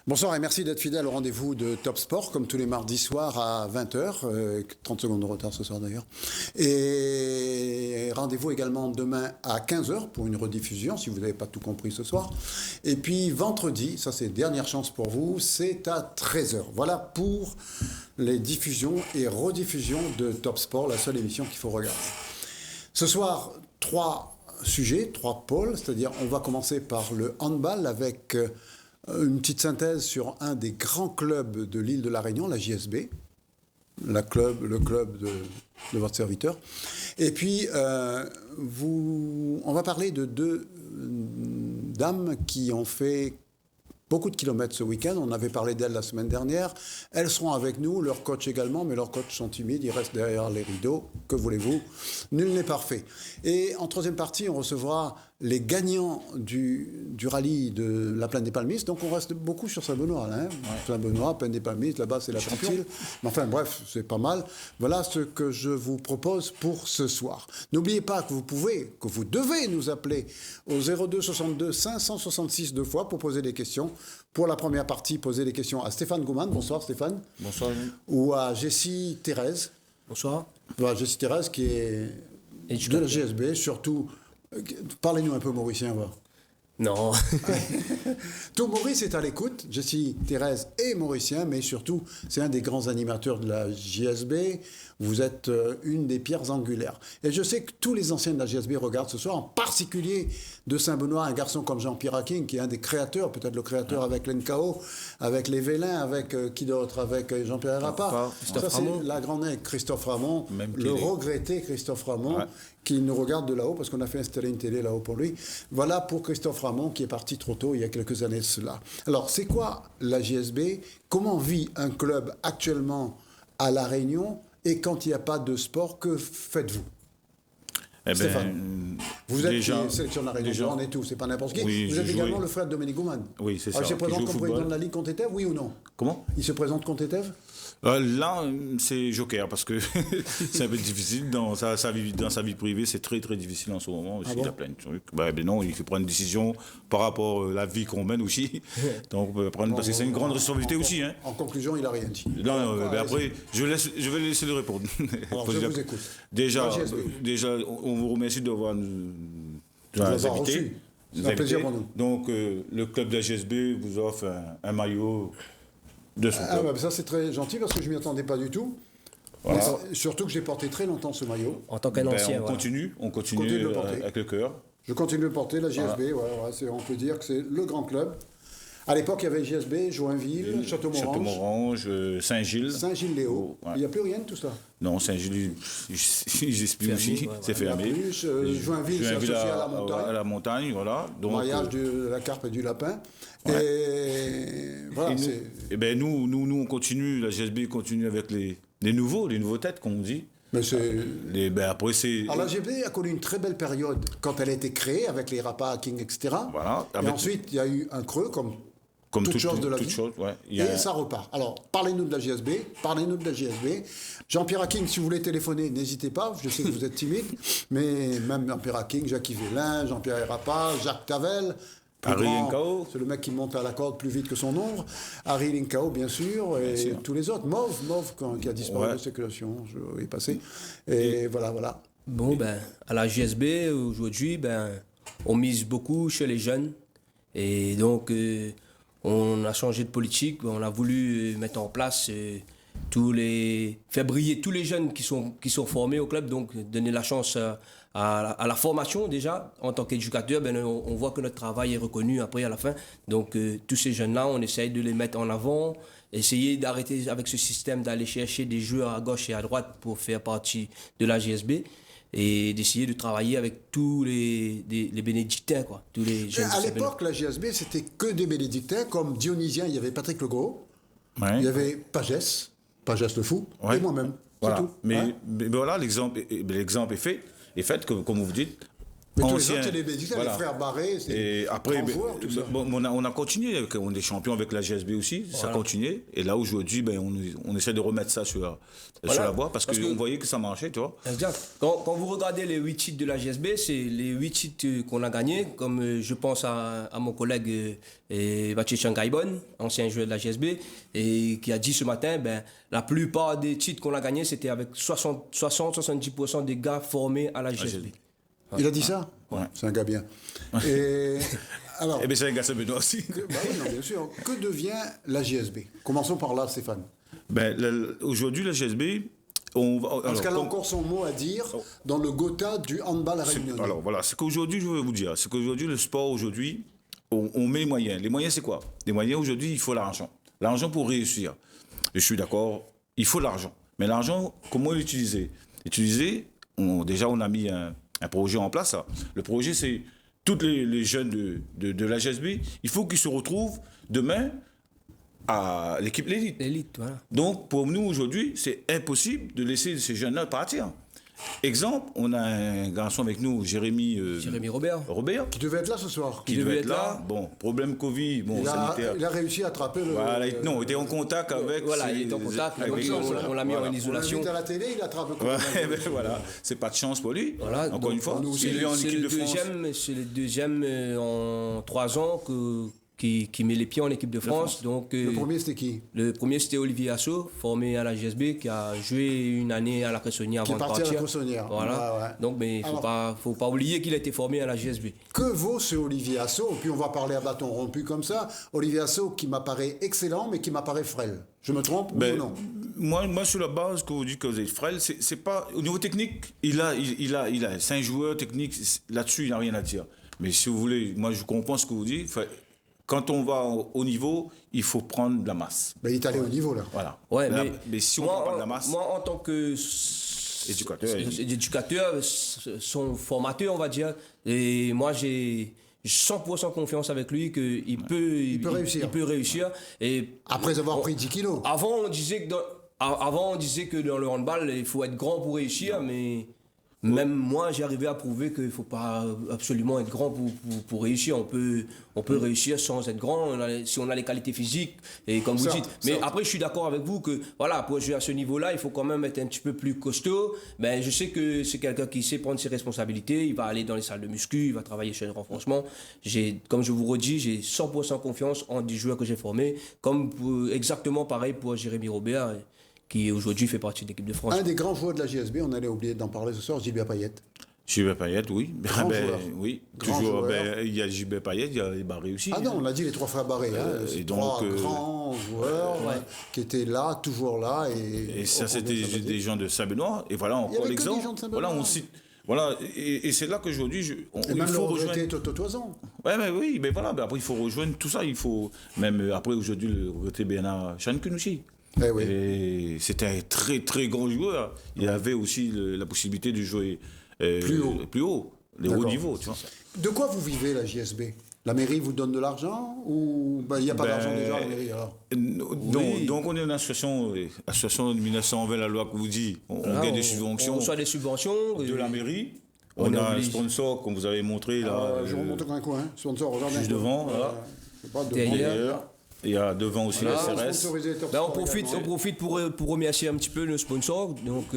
Bonsoir et merci d'être fidèle au rendez-vous de Top Sport, comme tous les mardis soirs à 20h, 30 secondes de retard ce soir d'ailleurs. Et rendez-vous également demain à 15h pour une rediffusion, si vous n'avez pas tout compris ce soir. Et puis vendredi, ça c'est dernière chance pour vous, c'est à 13h. Voilà pour les diffusions et rediffusions de Top Sport, la seule émission qu'il faut regarder. Ce soir, 3 sujets, 3 pôles, c'est-à-dire on va commencer par le handball avec une petite synthèse sur un des grands clubs de l'île de la Réunion, la JSB, le club de votre serviteur. Et puis, on va parler de 2 dames qui ont fait beaucoup de kilomètres ce week-end. On avait parlé d'elles la semaine dernière. Elles seront avec nous, leurs coachs également, mais leurs coachs sont timides, ils restent derrière les rideaux. Que voulez-vous? Nul n'est parfait. Et en troisième partie, on recevra les gagnants du rallye de la Plaine des Palmistes. Donc on reste beaucoup sur Saint-Benoît. Hein. Ouais. Saint-Benoît, Plaine des Palmistes, là-bas c'est la Pamphile. Mais enfin bref, c'est pas mal. Voilà ce que je vous propose pour ce soir. N'oubliez pas que vous devez nous appeler au 02 62 566 2 fois pour poser des questions. Pour la première partie, poser des questions à Stéphane Gouman. Bonsoir Stéphane. Bonsoir. Ou à Jessie Thérèse. Bonsoir. Voilà, Jessie Thérèse qui est de la GSB, surtout. Parlez-nous un peu mauricien, va. Non. Tout Maurice est à l'écoute, Jessie Thérèse est mauricien, mais surtout, c'est un des grands animateurs de la JSB. Vous êtes une des pierres angulaires. Et je sais que tous les anciens de la JSB regardent ce soir, en particulier de Saint-Benoît, un garçon comme Jean-Pierre Hacking, qui est un des créateurs, peut-être le créateur avec l'NKO, avec les Vélins, avec qui d'autre, avec Jean-Pierre Rappa. Ça, c'est la grande nègre, Christophe Ramon, le regretté Christophe Ramon, qui nous regarde de là-haut, parce qu'on a fait installer une télé là-haut pour lui. Voilà pour Christophe Ramon, qui est parti trop tôt, il y a quelques années de cela. Alors, c'est quoi la JSB? Comment vit un club actuellement à La Réunion? Et quand il n'y a pas de sport, que faites-vous? Stéphane, vous êtes sélection de La Réunion, on est tout, c'est pas n'importe qui. Oui, vous êtes également le frère de Dominique Gouman. Oui, c'est ça. Il se présente comme président de la Ligue contre ETEV, oui ou non? Comment? Il se présente contre ETEV? Là, c'est joker parce que c'est un peu difficile dans sa vie privée, c'est très très difficile en ce moment aussi. Il y a plein de trucs. Non, il faut prendre une décision par rapport à la vie qu'on mène aussi. Donc parce que c'est une grande responsabilité aussi. Hein. En conclusion, il n'a rien dit. Non, après, je vais laisser le répondre. Alors, je vous écoute. Déjà, on vous remercie d'avoir nous invité. C'est un plaisir pour nous. Donc, le club de la GSB vous offre un maillot de son club. Ça, c'est très gentil parce que je ne m'y attendais pas du tout. Voilà. Surtout que j'ai porté très longtemps ce maillot. En tant qu'un ancien. On continue de le porter avec le cœur. Je continue de le porter, la GSB, on peut dire que c'est le grand club. À l'époque, il y avait GSB, Joinville, Château-Morange, Saint-Gilles. Saint-Gilles-Léo. Il n'y a plus rien de tout ça. Non, Saint-Gilles, j'explique aussi, c'est fermé. Joinville, c'est associé à la montagne. À la montagne, voilà. Donc, mariage de la carpe et du lapin. Ouais. Et voilà. Nous, on continue, la GSB continue avec les nouveaux têtes, comme on dit. Mais c'est... après, c'est... Alors la GSB a connu une très belle période quand elle a été créée, avec les Rappa, King, etc. Voilà. Et ensuite, il y a eu un creux, comme toute chose de la vie. Et ça repart. Alors, parlez-nous de la GSB. Jean-Pierre Hacking, si vous voulez téléphoner, n'hésitez pas. Je sais que vous êtes timide. Mais même Jean-Pierre Hacking, Jacques Vélin, Jean-Pierre Rappa, Jacques Tavel. Harry Linkao. C'est le mec qui monte à la corde plus vite que son ombre. Harry Linkao, bien sûr. Et tous les autres. Mauve, qui a disparu de circulation. Je vais passer. Et voilà. Bon, à la GSB, aujourd'hui, on mise beaucoup chez les jeunes. Et donc... on a changé de politique, on a voulu mettre en place faire briller tous les jeunes qui sont formés au club, donc donner la chance à la formation déjà. En tant qu'éducateur, on voit que notre travail est reconnu après à la fin. Donc tous ces jeunes-là, on essaye de les mettre en avant, essayer d'arrêter avec ce système d'aller chercher des joueurs à gauche et à droite pour faire partie de la GSB. Et d'essayer de travailler avec tous les bénédictins, quoi. Tous les jeunes. À l'époque, la GSB, c'était que des bénédictins, comme Dionysien, il y avait Patrick Legault, il y avait Pagès le fou, et moi-même. Voilà. C'est tout. Mais voilà, l'exemple est fait, comme vous dites, Mais tous les anciens. autres, c'est des Bédicats, les frères Barré, c'est Et après, grands joueurs, tout ça. on a continué, on est champion avec la GSB aussi, ça a continué. Et là, aujourd'hui, on essaie de remettre ça sur la voie parce qu'on voyait que ça marchait, tu vois. Exact. Quand vous regardez les 8 titres de la GSB, c'est les 8 titres qu'on a gagnés, comme je pense à mon collègue Mathieu Changaibon, ancien joueur de la GSB, et qui a dit ce matin, la plupart des titres qu'on a gagnés, c'était avec 60-70% des gars formés à la GSB. Il a dit ça? Ouais. C'est un gars bien. Et alors, Eh bien, c'est un gars Benoît aussi. oui, non, bien sûr. Que devient la GSB? Commençons par là, Stéphane. Aujourd'hui, la GSB, Parce qu'elle a encore son mot à dire dans le Gotha du handball réunionnais. Alors voilà, ce qu'aujourd'hui, je veux vous dire, c'est qu'aujourd'hui, le sport, aujourd'hui, on met les moyens. Les moyens, c'est quoi? Les moyens, aujourd'hui, il faut l'argent. L'argent pour réussir. Je suis d'accord, il faut l'argent. Mais l'argent, comment l'utiliser? Déjà, on a mis un projet en place. Le projet, c'est tous les jeunes de la GSB, il faut qu'ils se retrouvent demain à l'équipe l'élite. L'élite, voilà. Donc, pour nous, aujourd'hui, c'est impossible de laisser ces jeunes-là partir. Exemple, on a un garçon avec nous, Jérémy Robert. Qui devait être là ce soir. Qui devait être là. Bon, problème Covid, sanitaire. Il a réussi à attraper le... Voilà, il était en contact avec... Voilà, il était en contact, on l'a mis en isolation. On l'invite à la télé, il attrape le Covid. Voilà, c'est pas de chance pour lui. Voilà, encore une fois, c'est le deuxième en 3 ans qui met les pieds en équipe de France. Donc, le premier, c'était qui? Le premier, c'était Olivier Asso, formé à la GSB, qui a joué une année à la Cressonnière avant de partir. Qui est parti à la Cressonnière. Voilà. Ouais. Donc, mais il ne faut pas oublier qu'il a été formé à la GSB. Que vaut ce Olivier Asso? Puis on va parler à bâton rompu comme ça. Olivier Asso qui m'apparaît excellent, mais qui m'apparaît frêle. Je me trompe ou non? Moi, sur la base que vous dites que vous êtes frêle, c'est pas... Au niveau technique, c'est un joueur technique. Là-dessus, il n'y a rien à dire. Mais si vous voulez, moi, je comprends ce que vous dites. Quand on va au niveau, il faut prendre de la masse. Mais il est allé au niveau, là. Voilà. Ouais, mais si on ne prend pas de la masse... Moi, en tant que éducateur, son formateur, on va dire, et moi, j'ai 100% confiance avec lui qu'il peut réussir. Et après avoir pris 10 kilos. Avant, on disait que dans le handball, il faut être grand pour réussir, mais... Même moi, j'ai arrivé à prouver qu'il ne faut pas absolument être grand pour réussir. On peut réussir sans être grand, si on a les qualités physiques, et comme vous dites. Mais après, je suis d'accord avec vous que, voilà, pour jouer à ce niveau-là, il faut quand même être un petit peu plus costaud. Mais je sais que c'est quelqu'un qui sait prendre ses responsabilités. Il va aller dans les salles de muscu, il va travailler sur le renforcement. Comme je vous redis, j'ai 100% confiance en des joueurs que j'ai formés. Exactement pareil pour Jérémy Robert, qui aujourd'hui fait partie de l'équipe de France. Un des grands joueurs de la GSB, on allait oublier d'en parler ce soir, Gilbert Payet. Gilbert Payet, oui. Oui, toujours. Il y a Gilbert Payet, il y a les Barré aussi. Ah non, on l'a dit, les 3 frères Barré. Et donc, 3 grands joueurs qui étaient là, toujours là. Et ça, c'était des gens de Saint-Benoît. Et voilà encore l'exemple. Voilà, on cite. Voilà, et c'est là qu'aujourd'hui, il faut rejoindre Toto Toison. Oui, mais voilà, après il faut rejoindre tout ça. Il faut même après aujourd'hui le regretter Bernard Chankun aussi. Et c'était un très très grand joueur. Il avait aussi la possibilité de jouer plus haut, les hauts niveaux. Tu vois. De quoi vous vivez la JSB? La mairie vous donne de l'argent ou il n'y a pas d'argent déjà à la mairie alors? Donc on est une association de 1920, la loi que vous dit, on gagne des subventions. On reçoit des subventions de la mairie. On a un sponsor, comme vous avez montré là. Je remonte un coin, sponsor, regardez. Juste devant, voilà. Derrière. Et à devant aussi la CRS. On profite pour remercier un petit peu nos sponsors. Donc,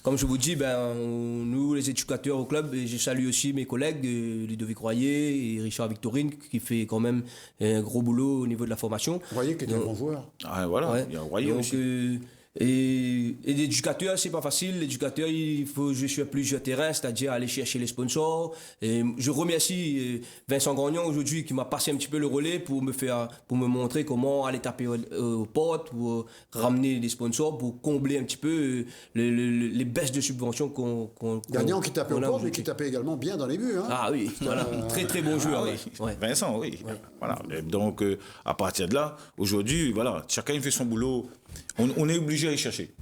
comme je vous dis, nous, les éducateurs au club, et je salue aussi mes collègues, Ludovic Royer et Richard Victorine, qui fait quand même un gros boulot au niveau de la formation. Royer qui est un bon joueur. Ah, voilà, il y a Royer aussi. Et l'éducateur, c'est pas facile. L'éducateur, il faut jouer sur plusieurs terrains, c'est-à-dire aller chercher les sponsors. Et je remercie Vincent Grognon aujourd'hui qui m'a passé un petit peu le relais pour me montrer comment aller taper aux portes, pour ramener des sponsors, pour combler un petit peu les baisses de subventions qu'on Gagnon qui tapait aux portes, mais qui tapait également bien dans les buts. Hein. Ah oui, voilà. Très très bon joueur. Vincent, oui. Ouais. Voilà. Et donc, à partir de là, aujourd'hui, voilà, chacun fait son boulot. On est obligé d'aller chercher.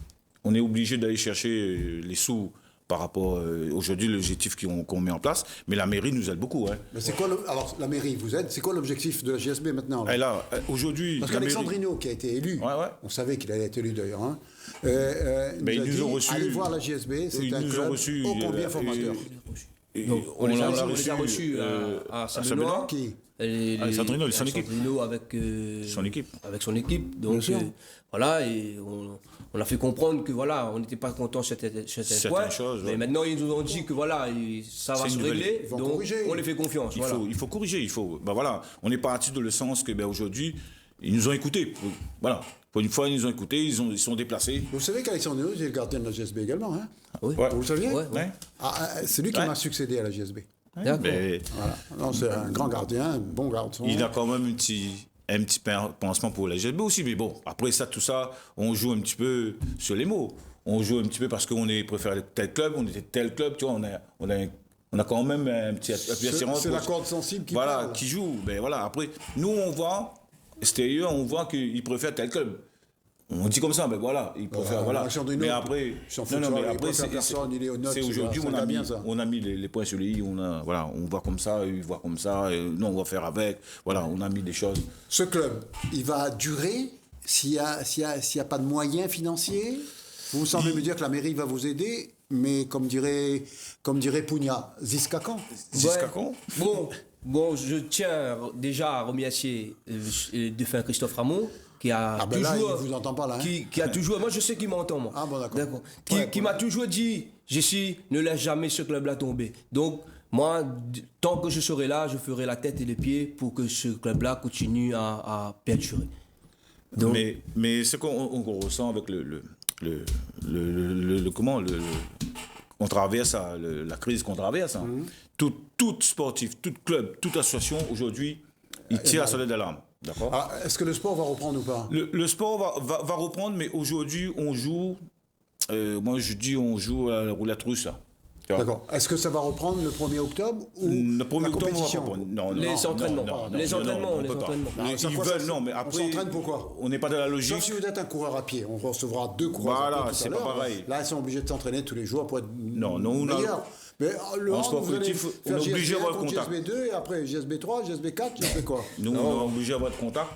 On est obligé d'aller chercher les sous par rapport aujourd'hui l'objectif qu'on met en place. Mais la mairie nous aide beaucoup. Hein. Mais c'est quoi alors la mairie vous aide. C'est quoi l'objectif de la GSB maintenant là? Et là, aujourd'hui, parce qu'Alexandrino qui a été élu, on savait qu'il allait être élu d'ailleurs. Hein, ils nous ont reçus. Allez voir la GSB, c'est un club ô combien formateur. Donc, on les a reçus à Saint-Benoît. Qui Sandrino, son équipe. Sandrino avec Son équipe. Avec son équipe. Donc voilà, et on a fait comprendre que voilà, on n'était pas content de certains points. Mais maintenant, ils nous ont dit que voilà, ça va se régler. Donc on les fait confiance. Il faut corriger. Voilà, on est parti dans le sens que aujourd'hui, ils nous ont écoutés. Voilà. Pour une fois, ils nous ont écoutés, ils sont déplacés. Vous savez qu'Alexandre Nuno, c'est le gardien de la GSB également, hein? Oui. Ouais. Vous le saviez? Ouais. C'est lui qui m'a succédé à la GSB. D'accord. Voilà. Non, c'est un grand gardien, un bon garçon. Il a quand même un petit pansement pour la GSB aussi. Mais bon, après ça, tout ça, on joue un petit peu sur les mots. On joue un petit peu parce qu'on est préféré tel club, on était tel club, tu vois, on a quand même un petit assurance. C'est la corde sensible qui voilà, parle. qui joue. Ben voilà, après, nous, on voit, extérieur, on voit qu'il préfère tel club. On dit comme ça, ben voilà, il préfère, voilà. Mais après, c'est aujourd'hui, on a mis les points sur les i, on voit comme ça, il voit comme ça, nous, on va faire avec, voilà, on a mis des choses. Ce club, il va durer s'il n'y a pas de moyens financiers? Vous semblez me dire que la mairie va vous aider, mais comme dirait Pugna, Ziskakan. Bon, je tiens déjà à remercier le défunt Christophe Ramon, qui a toujours... là, il vous entend pas, là. Hein? Qui a toujours... Moi, je sais qu'il m'entend, moi. Ah bon, d'accord. Qui m'a toujours dit, Jessie, ne laisse jamais ce club-là tomber. Donc, moi, tant que je serai là, je ferai la tête et les pieds pour que ce club-là continue à perdurer. Donc, mais ce qu'on ressent avec on traverse la crise qu'on traverse. Hein. Tout sportif, tout club, toute association, aujourd'hui, il tire la sonnette d'alarme. D'accord. Est-ce que le sport va reprendre ou pas? Le sport va reprendre, mais aujourd'hui, on joue... moi, je dis on joue à la roulette russe. Hein. D'accord. Est-ce que ça va reprendre le 1er octobre ou le 1er la octobre, compétition? Les entraînements. Les entraînements. Non, mais après, on s'entraîne pourquoi? On n'est pas dans la logique. Sauf si vous êtes un coureur à pied. On recevra 2 coureurs à pied tout à c'est l'heure. pas pareil. Là, ils sont obligés de s'entraîner tous les jours pour être meilleurs. Mais le en sport collectif, on est obligé d'avoir le contact. GSB2 et après GSB3, GSB4, GSB quoi? Nous, on est obligé d'avoir le contact.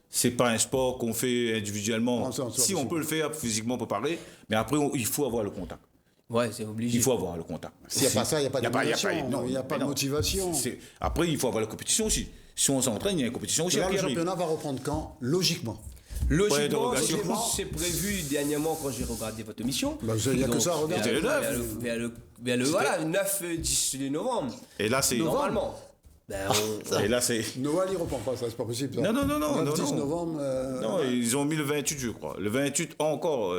C'est pas un sport qu'on fait individuellement. Si on peut le faire physiquement préparé, mais après, il faut avoir le contact. Ouais, c'est obligé. Il faut avoir le contact. S'il n'y a pas ça, il n'y a pas de motivation. Il n'y a pas de motivation. Après, il faut avoir la compétition aussi. Si on s'entraîne, il y a une compétition aussi. Là, le championnat va reprendre quand? Logiquement. C'est prévu dernièrement quand j'ai regardé votre émission. Il n'y a que ça à regarder. C'était le 9. Vers le 9-10 novembre. Et là, c'est... Normalement. Et là, c'est... Noël, il ne reprend pas, ça, c'est pas possible. Ça. Non. 10 novembre... Non, ils ont mis le 28, je crois. Le 28, encore,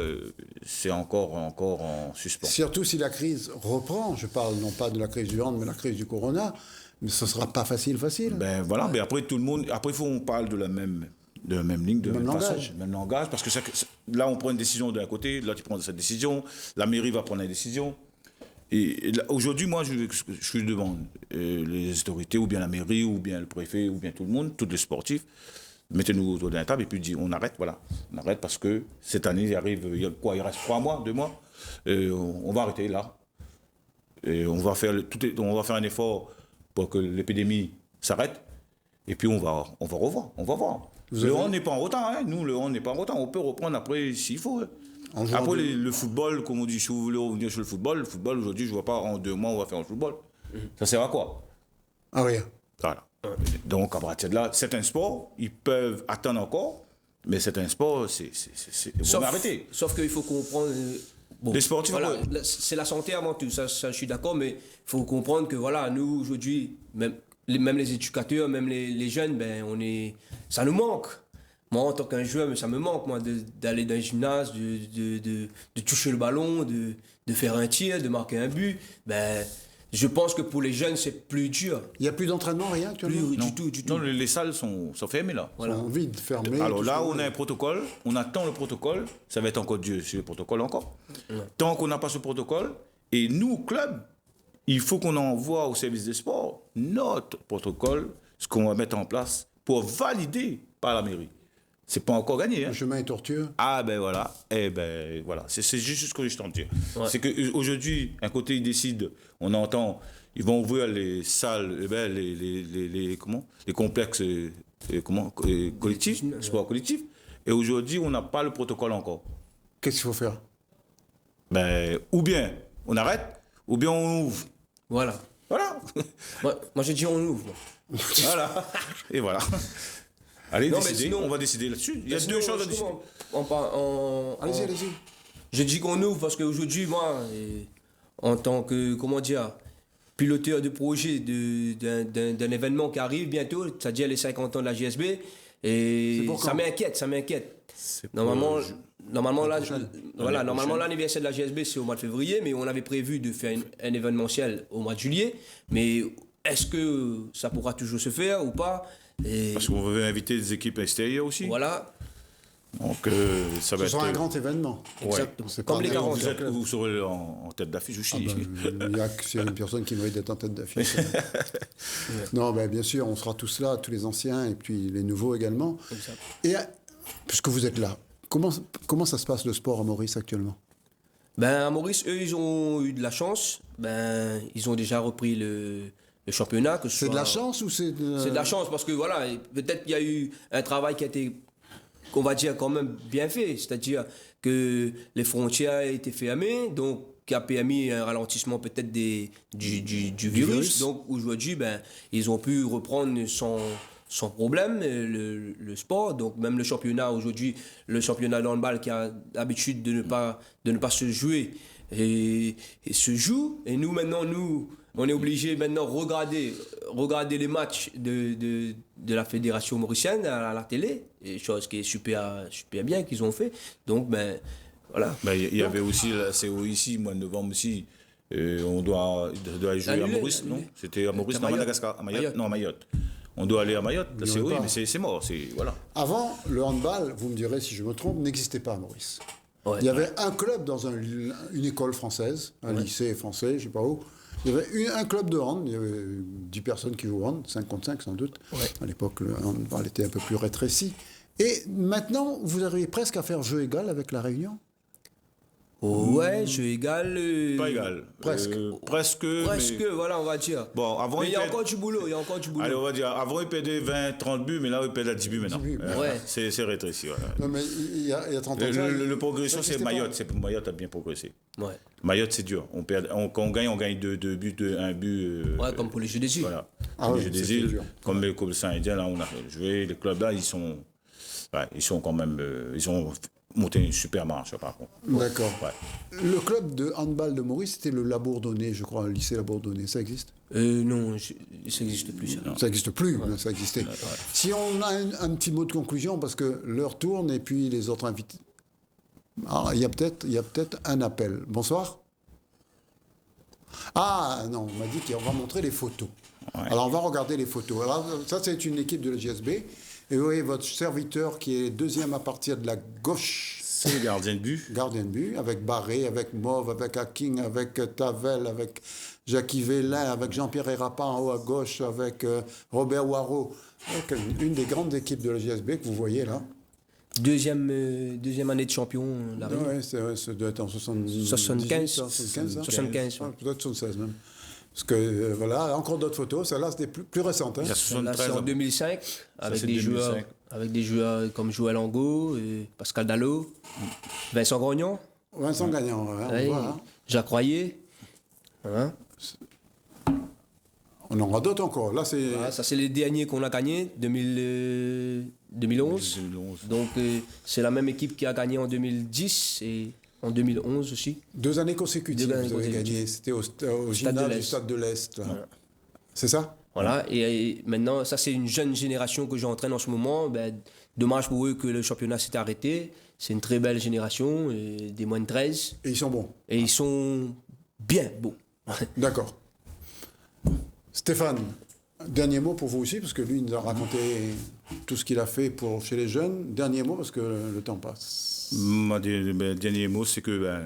c'est encore en suspens. Surtout si la crise reprend, je parle non pas de la crise du hand, mais de la crise du corona, mais ce ne sera pas facile. Ben voilà, mais après, tout le monde... Après, il faut qu'on parle de la même ligne, de même passage, même langage, parce que là, on prend une décision d'un côté, là, tu prends cette décision, la mairie va prendre une décision. Et aujourd'hui, moi, je demande les autorités, ou bien la mairie, ou bien le préfet, ou bien tout le monde, tous les sportifs, mettez-nous autour d'un table et puis on arrête, voilà. On arrête parce que cette année, il reste 3 mois, 2 mois, on va arrêter là. Et on va faire un effort pour que l'épidémie s'arrête. Et puis on va voir. Le hand n'est pas en retard, hein. Nous, le hand n'est pas en retard. On peut reprendre après s'il faut. Hein. Après, le football, comme on dit, si vous voulez revenir sur le football aujourd'hui, je ne vois pas en 2 mois, on va faire un football. Ça sert à quoi? Ah oui. Voilà. Donc, à partir de là, certains sports, ils peuvent attendre encore, mais certains sports, on va arrêter. Sauf qu'il faut comprendre... les sportifs, voilà, c'est la santé avant tout, ça je suis d'accord, mais il faut comprendre que voilà, nous, aujourd'hui, même les éducateurs, même les jeunes, ça nous manque. Moi, en tant qu'un joueur, ça me manque, moi, d'aller dans le gymnase, de toucher le ballon, de faire un tir, de marquer un but. Je pense que pour les jeunes, c'est plus dur. Il n'y a plus d'entraînement, rien actuellement? Du tout. Non, les salles sont fermées, là. Voilà. Sont vides, fermées. Alors là, on a un protocole, on attend le protocole, ça va être encore Dieu sur le protocole encore. Tant qu'on n'a pas ce protocole, et nous, club, il faut qu'on envoie au service des sports notre protocole, ce qu'on va mettre en place pour valider par la mairie. C'est pas encore gagné. Hein. Le chemin est tortueux. Ah ben voilà. Voilà. C'est juste ce que je t'en dis. Ouais. C'est qu'aujourd'hui, un côté, ils décident, on entend, ils vont ouvrir les salles, les complexes collectifs, sport collectif. Et aujourd'hui, on n'a pas le protocole encore. Qu'est-ce qu'il faut faire? Ou bien on arrête, ou bien on ouvre. Voilà. Moi, j'ai dit on ouvre. Voilà. Et voilà. Allez, Non, mais décidez. sinon- On va décider là-dessus. Il y a Sinon, deux choses à décider. Allez-y, allez-y. Je dis qu'on ouvre parce qu'aujourd'hui, moi, en tant que, comment dire, piloteur de projet d'un événement qui arrive bientôt, c'est-à-dire les 50 ans de la GSB, et C'est pour ça quand m'inquiète. C'est Normalement, prochaine. normalement l'anniversaire de la GSB, c'est au mois de février, mais on avait prévu de faire un événementiel au mois de juillet. Mais est-ce que ça pourra toujours se faire ou pas? Et Parce qu'on veut inviter des équipes extérieures aussi. voilà. Donc, ça va Ce être. sera un grand événement. Exactement. C'est Comme pas les un 40 événement. Vous serez en tête d'affiche aussi. Il y a s'il y a une personne qui mérite d'être en tête d'affiche. Non, ben, bien sûr, on sera tous là, tous les anciens et puis les nouveaux également. Exact. Et puisque vous êtes là, comment ça se passe le sport à Maurice actuellement? Ben, à Maurice, eux, ils ont eu de la chance. Ben, ils ont déjà repris le championnat. Que ce C'est de la soit- chance ou c'est C'est de la chance parce que voilà, peut-être qu'il y a eu un travail qui a été, qu'on va dire, quand même bien fait. C'est-à-dire que les frontières étaient fermées, donc qui a permis un ralentissement peut-être du virus. Donc aujourd'hui, ben, ils ont pu reprendre sans problème le sport. Donc même le championnat aujourd'hui, le championnat de handball qui a l'habitude de ne pas se jouer et se joue. Et nous maintenant, on est obligé maintenant de regarder les matchs de la fédération mauricienne à la télé, et chose qui est super bien qu'ils ont fait. Donc ben voilà. Ben, il y avait aussi la CO ici, mois de novembre aussi. On doit jouer à Annulé, Maurice, non? annulé. C'était à Maurice, À non, à Mayotte. Madagascar, à Mayotte. Mayotte. Non, à Mayotte. On doit aller à Mayotte, la Il y aurait CO, pas. mais c'est mort, voilà. Avant, le handball, vous me direz si je me trompe, n'existait pas à Maurice. Ouais. Il y avait un club dans une école française, un lycée français, je ne sais pas où. Il y avait un club de hand, il y avait 10 personnes qui jouaient au hand, 5 contre 5 sans doute. Ouais. À l'époque, le handball était un peu plus rétréci. Et maintenant, vous arrivez presque à faire jeu égal avec la Réunion. Ouais, jeu égal. Pas égal. Presque. Presque. Presque, Mais... voilà, on va dire. Bon, avant, Mais il y a perdait- encore du boulot, Allez, on va dire, avant, ils perdaient 20, 30 buts, mais là, ils perdent à 10 buts maintenant. 10 buts. Ouais. C'est rétréci, voilà. Non, mais il y a 30 ans. de ça, Le progression, ça c'est n'existait pas. Mayotte. Mayotte a bien progressé. Ouais. Mayotte, c'est dur. Quand on gagne 2 buts, un but. Ouais, comme pour les Jeux des îles. Voilà. Ah Comme oui, les Jeux des c'était îles, dur. comme le Club Saint-Indien, là, on a joué. Les clubs là, ils sont quand même. Ils ont monté une super marche, par contre. D'accord. Ouais. Le club de handball de Maurice, c'était le Labourdonnais, je crois, le lycée Labourdonnais. Ça existe? Non, ça n'existe plus, ça. Ça n'existe plus, mais ça existait. Si on a un petit mot de conclusion, parce que l'heure tourne et puis les autres invités. Ah, il y a peut-être un appel. Bonsoir. Ah non, on m'a dit qu'on va montrer les photos. Ouais. Alors on va regarder les photos. Alors ça c'est une équipe de la GSB. Et vous voyez votre serviteur qui est deuxième à partir de la gauche. C'est le gardien de but. Gardien de but, avec Barré, avec Mauve, avec Haking, avec Tavel, avec Jackie Vélin, avec Jean-Pierre Hérapin en haut à gauche, avec Robert Waro. Une des grandes équipes de la GSB que vous voyez là. Deuxième année de champion, la Réunion. Ouais, ça doit être en 75. 75, 75, ouais. Peut-être 76 même. Parce que voilà, encore d'autres photos. Celle-là, c'était plus récente. Hein. Il y a Là, c'est 73 en ans. 2005, avec c'est des 2005. joueurs, comme Joël Angot, Pascal Dallot, Vincent Grognon, Vincent Gagnant, ouais, on ouais, voit. Hein. Jacques Royer. Hein. On en aura d'autres encore. Là, c'est Voilà, ça, c'est les derniers qu'on a gagnés, 2011. 2011. Donc, c'est la même équipe qui a gagné en 2010 et en 2011 aussi. 2 années consécutives Deux années vous avez consécutives. gagné. C'était au de gymnase du l'Est. Stade de l'Est. là. C'est ça? Voilà, et maintenant, ça, c'est une jeune génération que j'entraîne en ce moment. Ben, dommage pour eux que le championnat s'est arrêté. C'est une très belle génération, des moins de 13. Et ils sont bons. Et ils sont bien beaux. D'accord. Stéphane, dernier mot pour vous aussi, parce que lui, il nous a raconté tout ce qu'il a fait chez les jeunes. Dernier mot, parce que le temps passe. Mon dernier mot, c'est que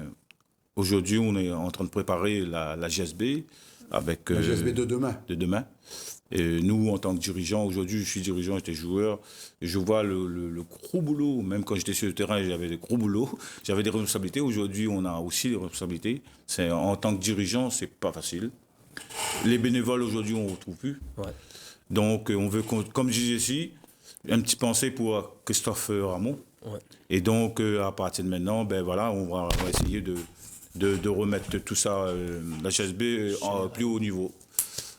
aujourd'hui, on est en train de préparer la GSB avec La GSB de demain. de demain. Et nous, en tant que dirigeants, aujourd'hui, je suis dirigeant, j'étais joueur, et je vois le gros boulot. Même quand j'étais sur le terrain, j'avais des gros boulots, j'avais des responsabilités. Aujourd'hui, on a aussi des responsabilités. En tant que dirigeant, c'est pas facile. Les bénévoles, aujourd'hui, on ne retrouve plus. Ouais. Donc, on veut, comme je disais ici, un petit pensée pour Christophe Ramon. Ouais. Et donc, à partir de maintenant, ben voilà, on va essayer de remettre tout ça, la GSB, en plus haut niveau.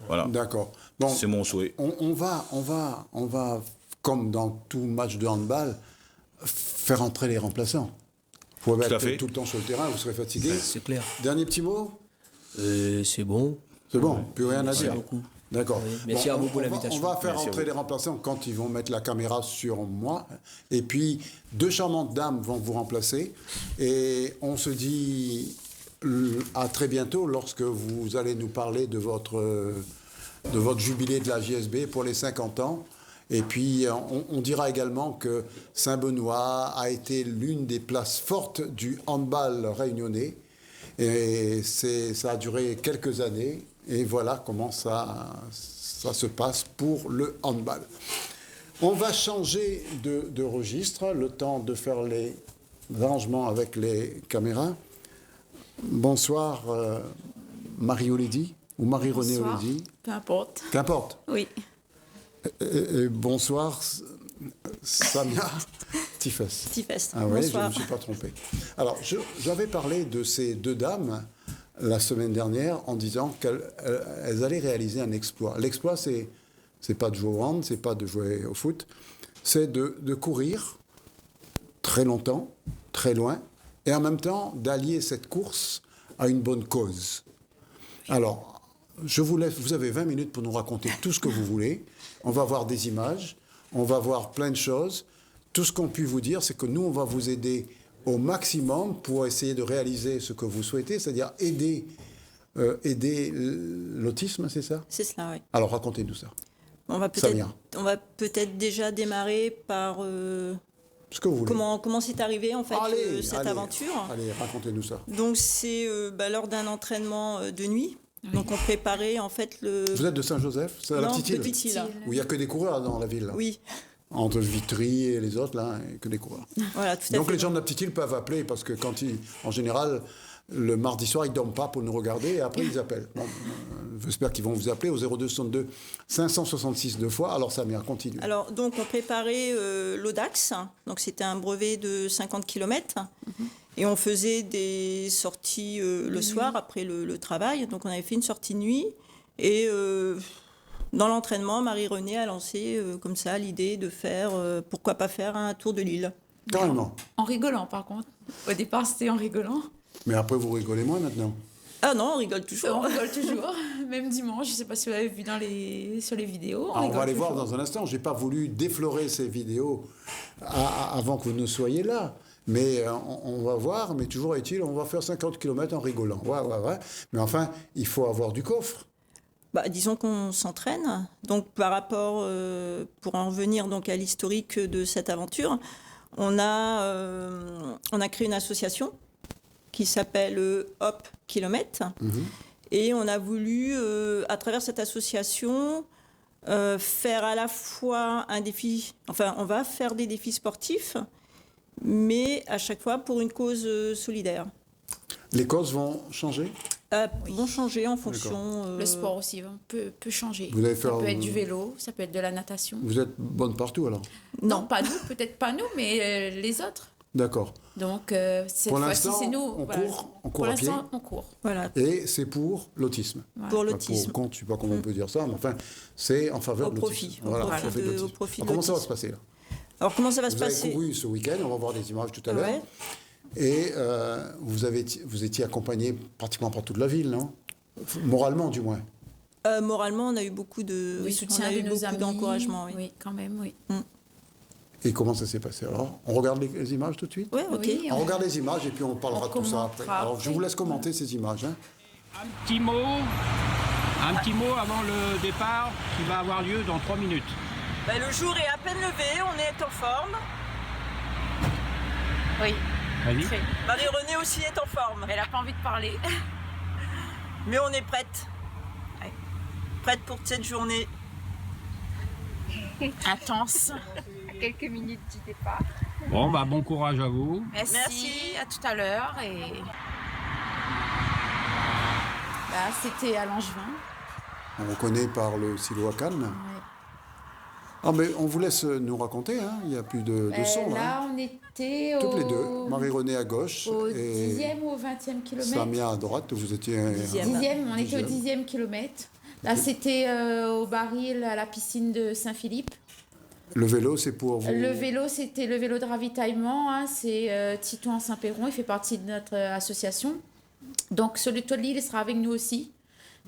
Voilà. D'accord. Bon, C'est mon souhait. on va, comme dans tout match de handball, faire entrer les remplaçants. Vous pouvez être tout le temps sur le terrain, vous serez fatigué. C'est clair. Dernier petit mot? C'est bon. C'est bon, plus rien à dire. Merci beaucoup. D'accord. Oui, merci à vous pour l'invitation. On va faire Merci à entrer vous. les remplaçants quand ils vont mettre la caméra sur moi. Et puis, 2 charmantes dames vont vous remplacer. Et on se dit à très bientôt lorsque vous allez nous parler de votre jubilé de la JSB pour les 50 ans. Et puis, on dira également que Saint-Benoît a été l'une des places fortes du handball réunionnais. Et ça a duré quelques années. Et voilà comment ça se passe pour le handball. On va changer de registre, le temps de faire les arrangements avec les caméras. Bonsoir, Marie-Oledy ou Marie-Renée Oledy. Peu importe. Qu'importe. Oui. Et bonsoir, Samia Tifes. Tifes. Ah oui, je ne Bonsoir. me suis pas trompé. Alors, j'avais parlé de ces 2 dames la semaine dernière en disant qu'elles allaient réaliser un exploit. L'exploit, c'est pas de jouer au hand, c'est pas de jouer au foot, c'est de courir très longtemps, très loin, et en même temps d'allier cette course à une bonne cause. Alors, je vous laisse, vous avez 20 minutes pour nous raconter tout ce que vous voulez. On va voir des images, on va voir plein de choses. Tout ce qu'on peut vous dire, c'est que nous, on va vous aider au maximum pour essayer de réaliser ce que vous souhaitez, c'est-à-dire aider l'autisme, c'est ça? C'est cela, oui. Alors, racontez-nous ça. On va peut-être déjà démarrer par Ce que vous voulez. comment c'est arrivé en fait cette aventure. Allez, racontez-nous ça. Donc c'est lors d'un entraînement de nuit. Oui. Donc on préparait en fait le... Vous êtes de Saint-Joseph? C'est à la petite île? Petite île. Où il n'y a que des coureurs dans la ville. Là. Oui. Entre Vitry et les autres, là, que des coureurs. Voilà, tout à Donc fait. les gens de la petite île peuvent appeler parce que en général, le mardi soir, ils ne dorment pas pour nous regarder et après ils appellent. Bon, j'espère qu'ils vont vous appeler au 02 62 566 2 fois. Alors Samia, continue. Alors donc on préparait l'Audax, donc c'était un brevet de 50 km. Et on faisait des sorties le soir après le travail. Donc on avait fait une sortie de nuit et dans l'entraînement, Marie-Renée a lancé comme ça l'idée de faire, pourquoi pas faire un tour de l'île. Carrément. En rigolant, par contre. Au départ, c'était en rigolant. Mais après, vous rigolez moins maintenant. Ah non, on rigole toujours. On rigole toujours. Même dimanche, je ne sais pas si vous l'avez vu sur les vidéos. On va aller voir dans un instant. Je n'ai pas voulu déflorer ces vidéos avant que vous ne soyez là. Mais on va voir. Mais toujours est-il, on va faire 50 km en rigolant. Ouais. Mais enfin, il faut avoir du coffre. Disons qu'on s'entraîne. Donc, par rapport, pour en revenir donc à l'historique de cette aventure, on a créé une association qui s'appelle Hop Kilomètre. Et on a voulu, à travers cette association, faire à la fois un défi... Enfin, on va faire des défis sportifs, mais à chaque fois pour une cause solidaire. Les causes vont changer? Vont changer en fonction... Le sport aussi peut changer. Vous allez ça faire, peut être du vélo, ça peut être de la natation. Vous êtes bonne partout alors? Non, pas nous, peut-être pas nous, mais les autres. D'accord. Donc, cette pour fois-ci, l'instant, c'est nous. on court Pour à pied. l'instant, on court. Voilà. Et c'est pour l'autisme. Voilà. Pour l'autisme. Pour, je ne sais pas comment on peut dire ça, mais enfin, c'est en faveur de l'autisme. Au profit de comment ça va l'autisme. se passer là? Alors, comment ça va se Vous avez passer? couru ce week-end, on va voir des images tout à l'heure. Ouais. Et vous étiez accompagné pratiquement par toute la ville, non? Moralement, du moins. Moralement, on a eu beaucoup de soutien de nos amis. D'encouragement. Oui, quand même, oui. Et comment ça s'est passé alors? On regarde les images tout de suite? Oui, ok. Oui, On regarde les images et puis on parlera de tout ça après. commentera Alors je vous laisse commenter ces images. Hein. Un petit mot avant le départ qui va avoir lieu dans 3 minutes. Le jour est à peine levé, on est en forme. Oui. Vas-y. Marie-Renée aussi est en forme. Elle n'a pas envie de parler. Mais on est prête. Ouais. Prête pour cette journée. Intense. Quelques minutes du départ. Bon, bon courage à vous. Merci. À tout à l'heure. Et... c'était à Langevin. On vous connaît par le silo à Cannes. Ouais. Ah, mais on vous laisse nous raconter, hein. Il n'y a plus de son. Là, hein. on était toutes les deux. Marie-Renée à gauche. Au et 10e ou au 20e kilomètre. Samia à droite, vous étiez... 10e. 10e, on était au 10e kilomètre. Là, c'était au baril à la piscine de Saint-Philippe. Le vélo, c'est pour vous? Le vélo, c'était le vélo de ravitaillement. Hein, c'est Titouan Saint-Péron, il fait partie de notre association. Donc, sur le toit de l'île, il sera avec nous aussi.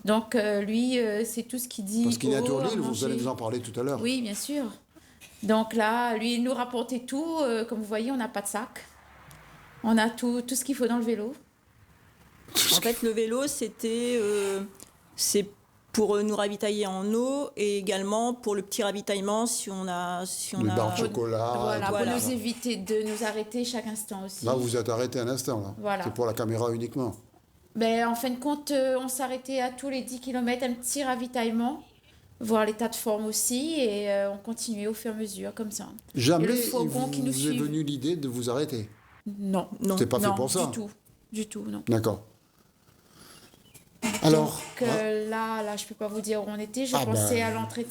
Donc, lui, c'est tout ce qu'il dit. Parce qu'il y a un tour de l'île, vous manger. allez nous en parler tout à l'heure. Oui, bien sûr. Donc là, lui, il nous rapportait tout. Comme vous voyez, on n'a pas de sac. On a tout ce qu'il faut dans le vélo. En fait, le vélo, c'est pour nous ravitailler en eau et également pour le petit ravitaillement si on a... Les barres de chocolat. Voilà, voilà. pour nous éviter de nous arrêter chaque instant aussi. Là, vous vous êtes arrêté un instant. Là. Voilà. C'est pour la caméra uniquement. Ben, en fin de compte, on s'arrêtait à tous les 10 km, un petit ravitaillement, voir l'état de forme aussi, et on continuait au fur et à mesure, comme ça. Jamais Et le fourgon qui nous vous est suit. venu l'idée de vous arrêter. Non. Non. C'est pas fait Non, pour ça. Du tout, non. D'accord. Alors, Donc, là, je peux pas vous dire où on était. Je Ah pensais ben. à l'entrée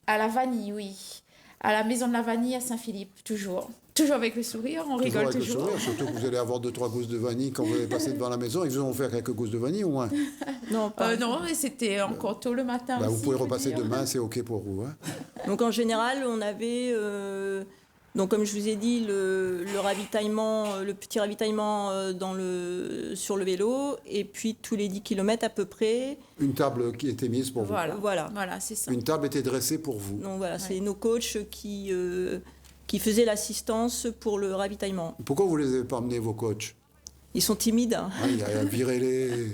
à la vanille, oui. À la maison de la vanille à Saint-Philippe, toujours. Toujours avec le sourire, on toujours rigole avec le toujours. sourire, surtout que vous allez avoir 2-3 gousses de vanille quand vous allez passer devant la maison. Ils vous ont offert quelques gousses de vanille au moins. Non, pas. Non, mais c'était encore tôt le matin Bah, aussi. vous pouvez je veux repasser dire. demain, c'est OK pour vous. Hein. Donc en général, on avait, donc comme je vous ai dit, le ravitaillement, le petit ravitaillement sur le vélo, et puis tous les 10 km à peu près. Une table qui était mise pour Voilà, Voilà. voilà, c'est ça. vous. Une table était dressée pour vous. Donc voilà, c'est nos coachs qui faisaient l'assistance pour le ravitaillement. Pourquoi vous les avez pas amenés, vos coachs? Ils sont timides. Hein. Virez-les.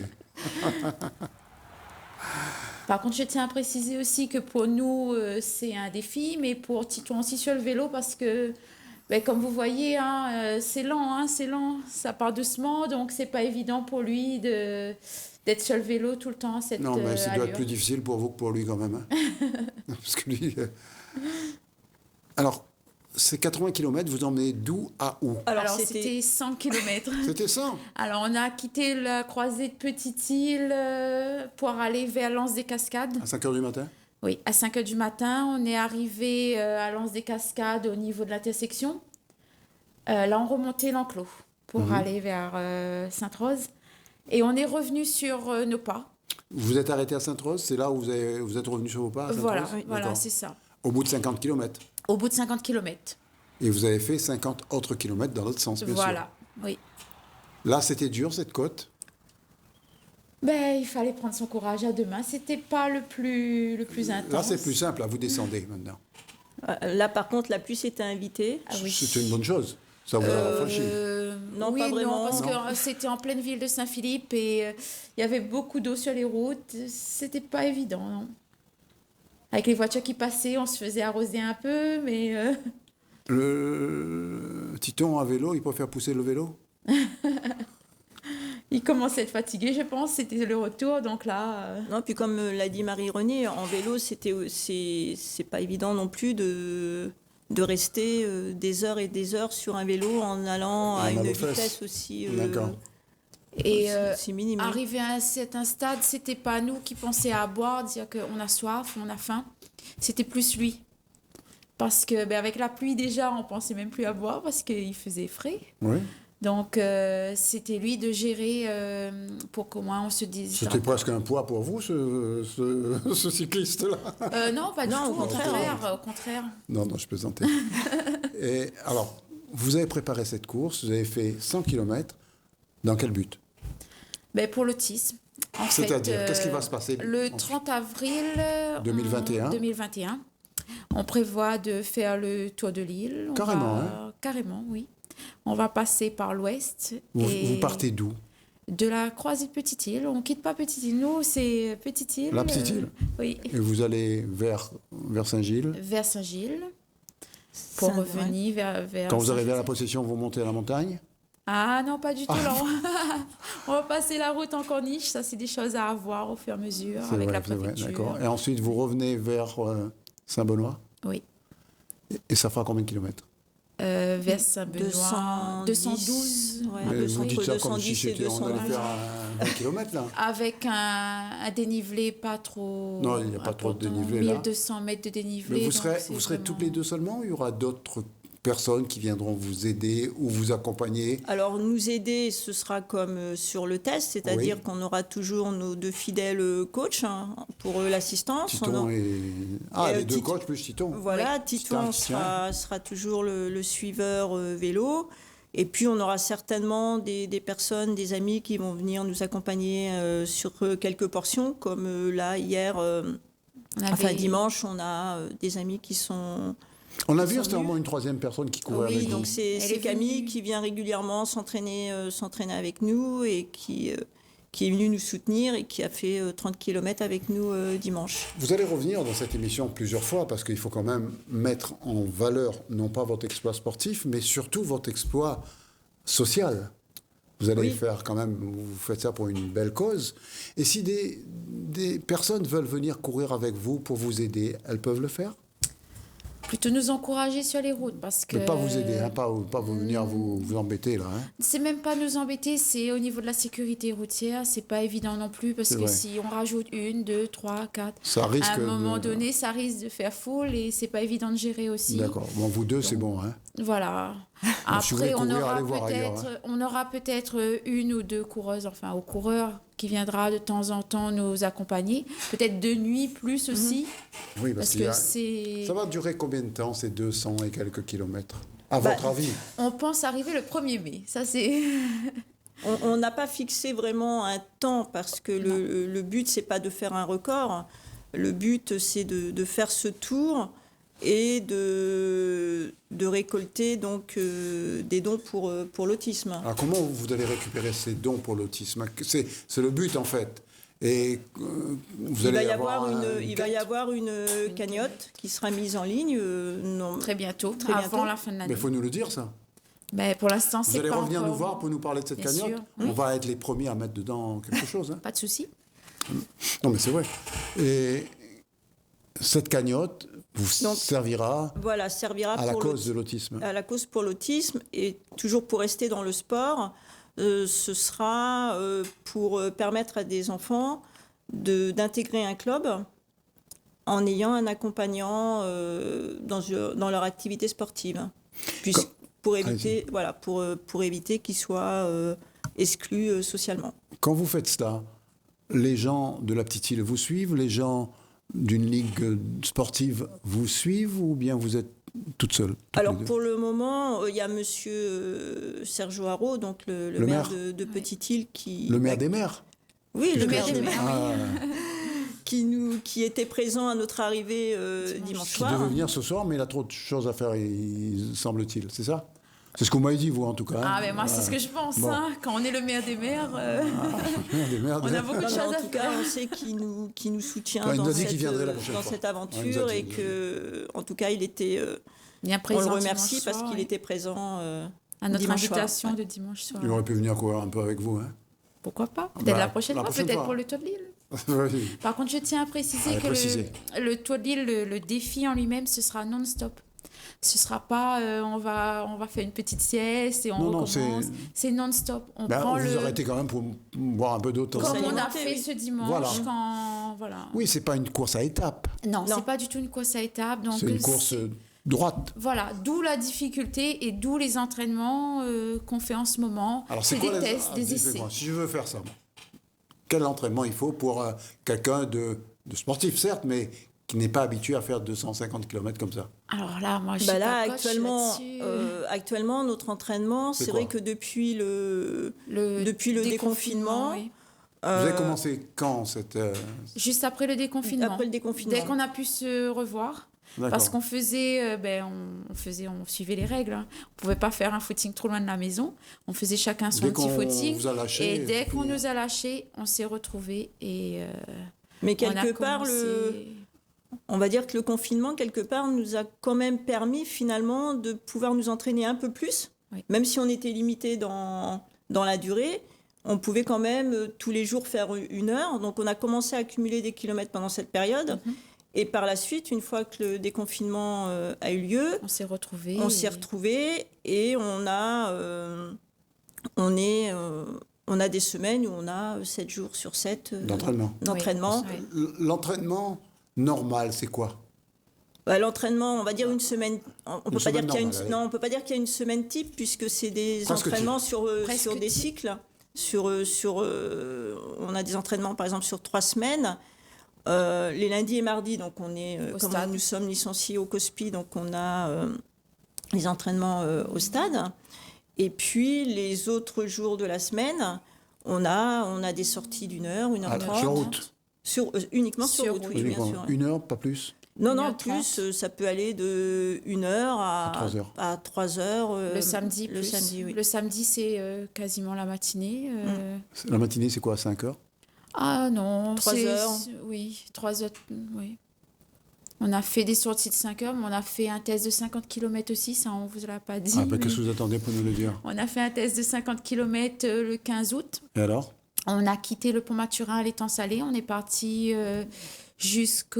Par contre, je tiens à préciser aussi que pour nous, c'est un défi, mais pour Titouan aussi sur le vélo, parce que, ben, comme vous voyez, hein, c'est lent, ça part doucement, donc c'est pas évident pour lui d'être sur le vélo tout le temps à cette Non, mais ça doit allure. être plus difficile pour vous que pour lui quand même. Hein. Parce que lui... Alors, ces 80 km, vous emmenez d'où à où? Alors, c'était 100 km. C'était ça? Alors, on a quitté la croisée de Petite-Île pour aller vers Lens-des-Cascades. À 5 h du matin? Oui, à 5 h du matin, on est arrivé à Lens-des-Cascades au niveau de l'intersection. Là, on remontait l'enclos pour aller vers Sainte-Rose. Et on est revenu sur nos pas. Vous êtes arrêté à Sainte-Rose? C'est là où vous êtes revenu sur vos pas à Voilà, Sainte-Rose? voilà, D'accord. c'est ça. Au bout de 50 km. Au bout de 50 km. Et vous avez fait 50 autres kilomètres dans l'autre sens, bien Voilà, oui. sûr. Là, c'était dur, cette côte? Ben, il fallait prendre son courage à deux mains. C'était pas le plus intense. Là, c'est plus simple. Là, vous descendez maintenant. Là, par contre, la pluie s'était invitée. Ah oui. C'est une bonne chose. Ça vous a rafraîchi. Non, oui, pas vraiment. non, parce que c'était en pleine ville de Saint-Philippe et il y avait beaucoup d'eau sur les routes. C'était pas évident, non. Avec les voitures qui passaient, on se faisait arroser un peu, mais... Le Titon à vélo, il peut faire pousser le vélo? Il commençait à être fatigué, je pense. C'était le retour, donc là... Non, puis comme l'a dit Marie-Renée, en vélo, c'est pas évident non plus de rester des heures et des heures sur un vélo en allant à mal une aux fesses. vitesse aussi, D'accord. Et aussi minime. arrivé à un certain stade, c'était pas nous qui pensions à boire, dire qu'on a soif, on a faim. C'était plus lui. Parce que ben, avec la pluie déjà, on pensait même plus à boire parce qu'il faisait frais. Oui. Donc c'était lui de gérer pour qu'au moins on se dise. C'était presque un poids pour vous, ce cycliste-là. Non, pas du Non, tout. au contraire. Au contraire. Non, je plaisantais. Et alors, vous avez préparé cette course, vous avez fait 100 km. Dans quel but? Ben, pour l'autisme. En C'est-à-dire, fait, qu'est-ce qui va se passer le 30 avril 2021. On prévoit de faire le tour de l'île. Carrément, Carrément, oui. On va passer par l'ouest. Vous partez d'où? De la croisée de Petite-Île. On ne quitte pas Petite-Île. Nous, c'est Petite-Île. La Petite-Île. Oui. Et vous allez vers Saint-Gilles. Vers Saint-Gilles. Pour revenir vers Quand vous arrivez à la Saint-Gilles. possession, vous montez à la montagne? Ah non, pas du tout, non. On va passer la route en corniche. Ça, c'est des choses à avoir au fur et à mesure C'est avec vrai, la c'est vrai, préfecture. d'accord. Et ensuite, vous revenez vers Saint-Benoît? Oui. Et ça fera combien de kilomètres? Vers Saint-Benoît. 212. Ouais, Mais vous dites ça comme si 210 et c'était, on allait 212. faire un kilomètre, là. Avec un dénivelé pas trop. Non, il n'y a pas trop de important. dénivelé, là. 1200 mètres de dénivelé. Mais vous donc serez c'est toutes vraiment- les deux seulement ou il y aura d'autres personnes qui viendront vous aider ou vous accompagner? Alors, nous aider, ce sera comme sur le test, c'est-à-dire Oui. qu'on aura toujours nos 2 fidèles coachs pour l'assistance. Titon et... Ah, Et, les deux Titon. coachs plus Titon. Voilà, Titon sera toujours le suiveur vélo. Et puis, on aura certainement des personnes, des amis qui vont venir nous accompagner sur quelques portions, comme là, hier, dimanche, on a des amis qui sont... On a vu sont justement venus. une troisième personne qui courait Oui, avec donc vous. c'est Elle est Camille venue. qui vient régulièrement s'entraîner avec nous et qui est venue nous soutenir et qui a fait 30 km avec nous dimanche. Vous allez revenir dans cette émission plusieurs fois parce qu'il faut quand même mettre en valeur non pas votre exploit sportif, mais surtout votre exploit social. Vous allez Oui. faire quand même, vous faites ça pour une belle cause. Et si des personnes veulent venir courir avec vous pour vous aider, elles peuvent le faire? Plutôt nous encourager sur les routes parce que... Mais pas vous aider, hein, pas vous venir vous embêter là. Hein. C'est même pas nous embêter, c'est au niveau de la sécurité routière, c'est pas évident non plus parce C'est que vrai. si on rajoute 1, 2, 3, 4, Ça risque à un moment de... donné, ça risque de faire foule et c'est pas évident de gérer aussi. D'accord. Bon, vous deux, c'est bon. Hein. Voilà. si vous voulez Après, courir, allez voir ailleurs, on aura peut-être 1 ou 2 coureuses, enfin, au coureur qui viendra de temps en temps nous accompagner. Peut-être de nuit plus aussi. Oui, Parce qu'il y que a- c'est... Ça va durer combien de temps, ces 200 et quelques kilomètres? À Bah, votre avis? On pense arriver le 1er mai. Ça, c'est... On n'a pas fixé vraiment un temps parce que le but, c'est pas de faire un record. Le but, c'est de faire ce tour et de récolter donc des dons pour l'autisme. Alors comment vous allez récupérer ces dons pour l'autisme? C'est le but en fait. Et vous allez Il va y avoir une cagnotte qui sera mise en ligne. Très bientôt, Très avant bientôt. la fin de Mais l'année. il faut nous le dire ça. Mais pour l'instant, Vous c'est allez pas revenir encore... nous voir pour nous parler de cette Bien cagnotte. sûr. On va être les premiers à mettre dedans quelque chose. Hein. Pas de souci. Non mais c'est vrai. Et cette cagnotte vous Donc, servira Voilà, servira à la pour cause de l'autisme. à la cause pour l'autisme et toujours pour rester dans le sport, ce sera pour permettre à des enfants d'intégrer un club en ayant un accompagnant dans leur activité sportive. Pour éviter, voilà, pour éviter qu'ils soient exclus socialement. Quand vous faites cela, les gens de la petite île vous suivent, les gens d'une ligue sportive vous suivent ou bien vous êtes toute seule? Alors pour le moment, il y a monsieur Sergio Haro, donc le maire maire. de Petite-Île qui... Le maire des maires? Oui, le maire des maires. Ah, qui était présent à notre arrivée dimanche qui soir. devait venir ce soir, mais il a trop de choses à faire, semble-t-il. C'est ça? C'est ce qu'on m'a dit, vous, en tout cas. Ah, mais moi, c'est ce que je pense. Bon. Hein. Quand on est le maire des maires, Des maires, on a beaucoup de Non, mais choses en à tout cas, faire. on sait qu'il nous soutient Ouais, il nous dans a dit qu'il viendrait la prochaine fois. cette Ouais, il aventure nous a dit. et que, en tout cas, il était. Bien On présent le remercie dimanche parce soir, qu'il ouais. était présent à notre dimanche soir. invitation Ouais. de dimanche soir. Il aurait pu venir courir un peu avec vous. Hein. Pourquoi pas? Bah, Peut-être la prochaine la fois, prochaine peut-être fois. pour le Tour de Lille. Oui. Par contre, je tiens à préciser Allez, que précisez. le Tour de Lille, le défi en lui-même, ce sera non-stop. Ce sera pas on va faire une petite sieste et on Non, recommence. C'est non-stop. On prend vous le... arrêtez quand même pour boire un peu d'eau de temps en Comme temps. on a s'alimenter, fait oui. ce dimanche, Voilà. quand... Voilà. Oui, c'est pas une course à étapes. Non, Non. c'est pas du tout une course à étapes. Donc C'est une course droite. Voilà, d'où la difficulté et d'où les entraînements qu'on fait en ce moment. Alors, c'est quoi des les- tests, des essais. dites-moi, si je veux faire ça, quel entraînement il faut pour quelqu'un de sportif, certes, mais qui n'est pas habitué à faire 250 km comme ça? Alors là, moi, je Bah suis là, pas coach là-dessus. actuellement, notre entraînement, C'est c'est quoi vrai que depuis le déconfinement, oui. Vous avez commencé quand cette... Juste après le déconfinement. après le déconfinement. Dès qu'on a pu se revoir. D'accord. Parce qu'on faisait, on suivait les règles. Hein. On pouvait pas faire un footing trop loin de la maison. On faisait chacun son Dès petit qu'on footing. vous a lâché, Et dès puis- qu'on nous a lâchés, on s'est retrouvés et Mais on a quelque part, commencé... on va dire que le confinement, quelque part, nous a quand même permis finalement de pouvoir nous entraîner un peu plus. Oui. Même si on était limité dans la durée, on pouvait quand même tous les jours faire 1 heure. Donc on a commencé à accumuler des kilomètres pendant cette période. Et par la suite, une fois que le déconfinement a eu lieu, On s'est retrouvés. on s'est retrouvés et on a des semaines où on a 7 jours sur 7 D'entraînement. d'entraînement. Oui. L'entraînement normal, c'est quoi? L'entraînement, on va dire une semaine. On peut pas dire qu'il y a on peut pas dire qu'il y a une semaine type puisque c'est des entraînements sur des cycles. On a des entraînements par exemple sur 3 semaines. Les lundis et mardis, donc on est nous sommes licenciés au COSPI, donc on a les entraînements au stade. Et puis les autres jours de la semaine, on a des sorties d'1 heure, 1h30. Sur route. Uniquement sur route, oui, bien sûr. 1 heure, pas plus. Non, plus, ça peut aller de 1 heure à 3 heures. À 3 heures. Le samedi, oui. Le samedi, c'est quasiment la matinée. La matinée, c'est quoi, 5 heures? Ah non, 3 heures. Oui, 3 heures, oui. On a fait des sorties de 5 heures, mais on a fait un test de 50 km aussi, ça on ne vous l'a pas dit. Qu'est-ce que vous attendez pour nous le dire? On a fait un test de 50 km le 15 août. Et alors? On a quitté le pont Mathurin à l'étang salé, on est parti jusqu'à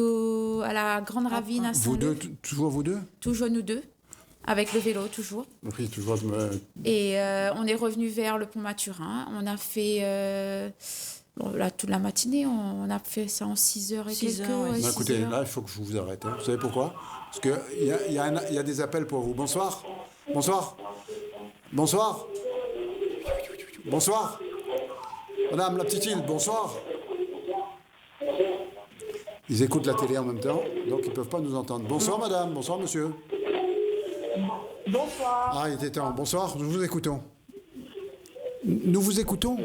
la Grande Ravine à Saint-Leu. Vous deux, toujours vous deux? Toujours nous deux, avec le vélo toujours. Oui, toujours. Et on est revenu vers le pont Mathurin. On a fait toute la matinée, on a fait ça en 6 heures et quelques. Écoutez, là, il faut que je vous arrête. Vous savez pourquoi? Parce qu'il y a des appels pour vous. Bonsoir. Bonsoir. Bonsoir. Bonsoir. Madame la petite île, bonsoir. Ils écoutent la télé en même temps, donc ils ne peuvent pas nous entendre. Bonsoir madame, bonsoir monsieur. Bonsoir. Ah, il était temps. Bonsoir, nous vous écoutons. Nous vous écoutons.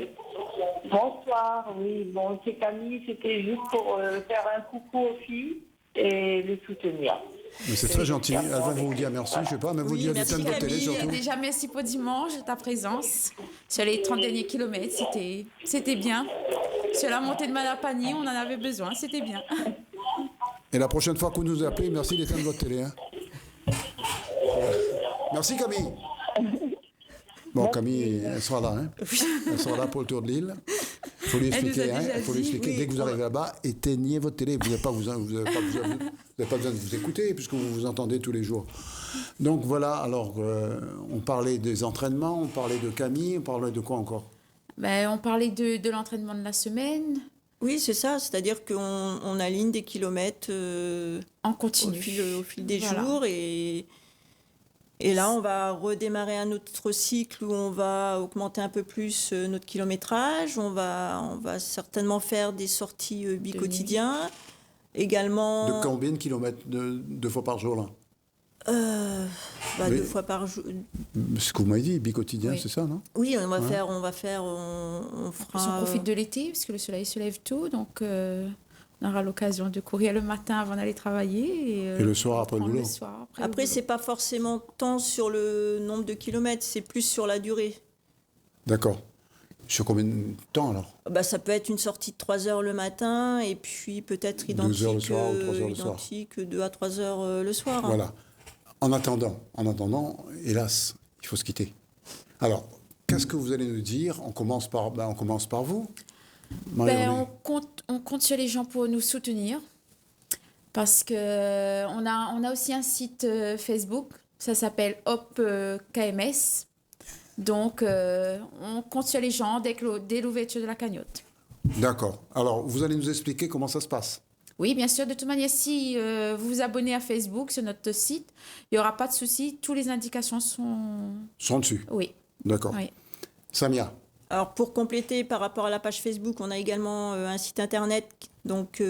Bonsoir, oui. Bon, c'est Camille, c'était juste pour faire un coucou aux filles et les soutenir. Mais c'est très gentil. Elles vont vous dire merci, je ne sais pas, mais vous dire du thème de télé surtout. Déjà, merci pour dimanche, ta présence. Sur les 30 derniers kilomètres, c'était bien. Sur la montée de Malapani, on en avait besoin, c'était bien. Et la prochaine fois que vous nous appelez, merci d'éteindre votre télé. Hein. Merci Camille. Bon, Camille, elle sera là. Hein. Elle sera là pour le tour de l'île. Il faut lui expliquer, dès que vous arrivez là-bas, éteignez votre télé. Vous n'avez pas besoin de vous écouter, puisque vous vous entendez tous les jours. Donc voilà, alors, on parlait des entraînements, on parlait de Camille, on parlait de quoi encore? On parlait de l'entraînement de la semaine. Oui, c'est ça, c'est-à-dire qu'on aligne des kilomètres en continu au fil des jours et là, on va redémarrer un autre cycle où on va augmenter un peu plus notre kilométrage. On va certainement faire des sorties bi-quotidiens. Également... De combien de kilomètres 2 fois par jour, là? 2 fois par jour. Ce que vous m'avez dit, bi-quotidien, oui. C'est ça, non? Oui, on fera... On profite de l'été, parce que le soleil se lève tôt, donc... On aura l'occasion de courir le matin avant d'aller travailler. Et le soir après le boulot. Après, c'est pas forcément tant sur le nombre de kilomètres, c'est plus sur la durée. D'accord. Sur combien de temps alors? Ça peut être une sortie de 3 heures le matin et puis peut-être identique, 2 heures le soir ou 3 heures le soir. 2 à 3 heures le soir. Voilà. En attendant, hélas, il faut se quitter. Alors, qu'est-ce que vous allez nous dire? On commence par vous. On compte sur les gens pour nous soutenir parce qu'on a aussi un site Facebook, ça s'appelle Hop KMS. Donc, on compte sur les gens dès l'ouverture de la cagnotte. D'accord. Alors, vous allez nous expliquer comment ça se passe? Oui, bien sûr. De toute manière, si vous vous abonnez à Facebook, sur notre site, il n'y aura pas de souci. Toutes les indications sont dessus? Oui. D'accord. Oui. Samia? Alors, pour compléter par rapport à la page Facebook, on a également un site internet, donc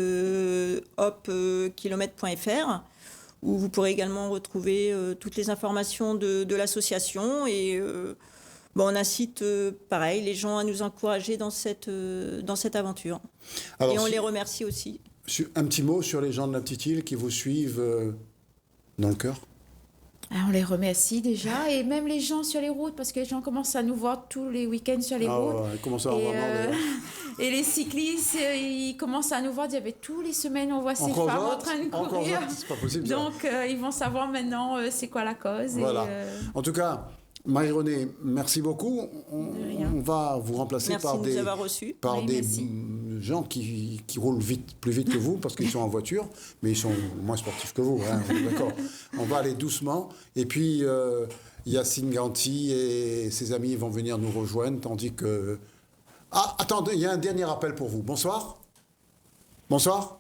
hopkilomètre.fr, où vous pourrez également retrouver toutes les informations de l'association. Et on incite, pareil, les gens à nous encourager dans cette aventure. Alors, et on les remercie aussi. Un petit mot sur les gens de la petite île qui vous suivent dans le cœur? On les remercie déjà, et même les gens sur les routes, parce que les gens commencent à nous voir tous les week-ends sur les routes. Ils commencent à en voir marre, et les cyclistes, ils commencent à nous voir, tous les semaines, on voit ces femmes en train de courir. C'est pas possible. Donc, ils vont savoir maintenant c'est quoi la cause. Voilà. En tout cas, Marie-Renée, merci beaucoup. On va vous remplacer par des gens qui roulent plus vite que vous, parce qu'ils sont en voiture, mais ils sont moins sportifs que vous. Hein, d'accord. On va aller doucement. Et puis, Yacine Ganti et ses amis vont venir nous rejoindre, tandis que... Ah, attendez, il y a un dernier appel pour vous. Bonsoir. Bonsoir.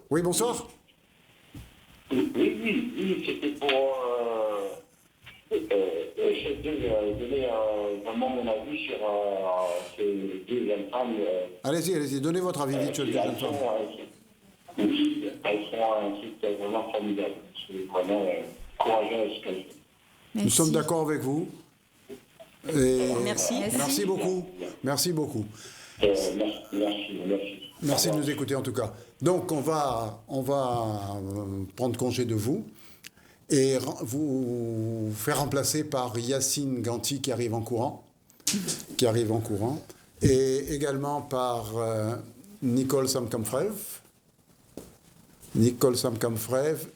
Oui, bonsoir. Oui, c'était pour donner vraiment mon avis sur ces deux jeunes femmes. Allez-y, donnez votre avis vite sur les deux jeunes femmes. Oui, elles font un truc vraiment formidable. C'est vraiment courageux ce qu'elles font. Nous sommes d'accord avec vous. Et Merci. Merci beaucoup. Merci beaucoup. Merci de nous écouter en tout cas. Donc on va prendre congé de vous et vous faire remplacer par Yacine Ganti qui arrive en courant, et également par Nicole Samkamfrev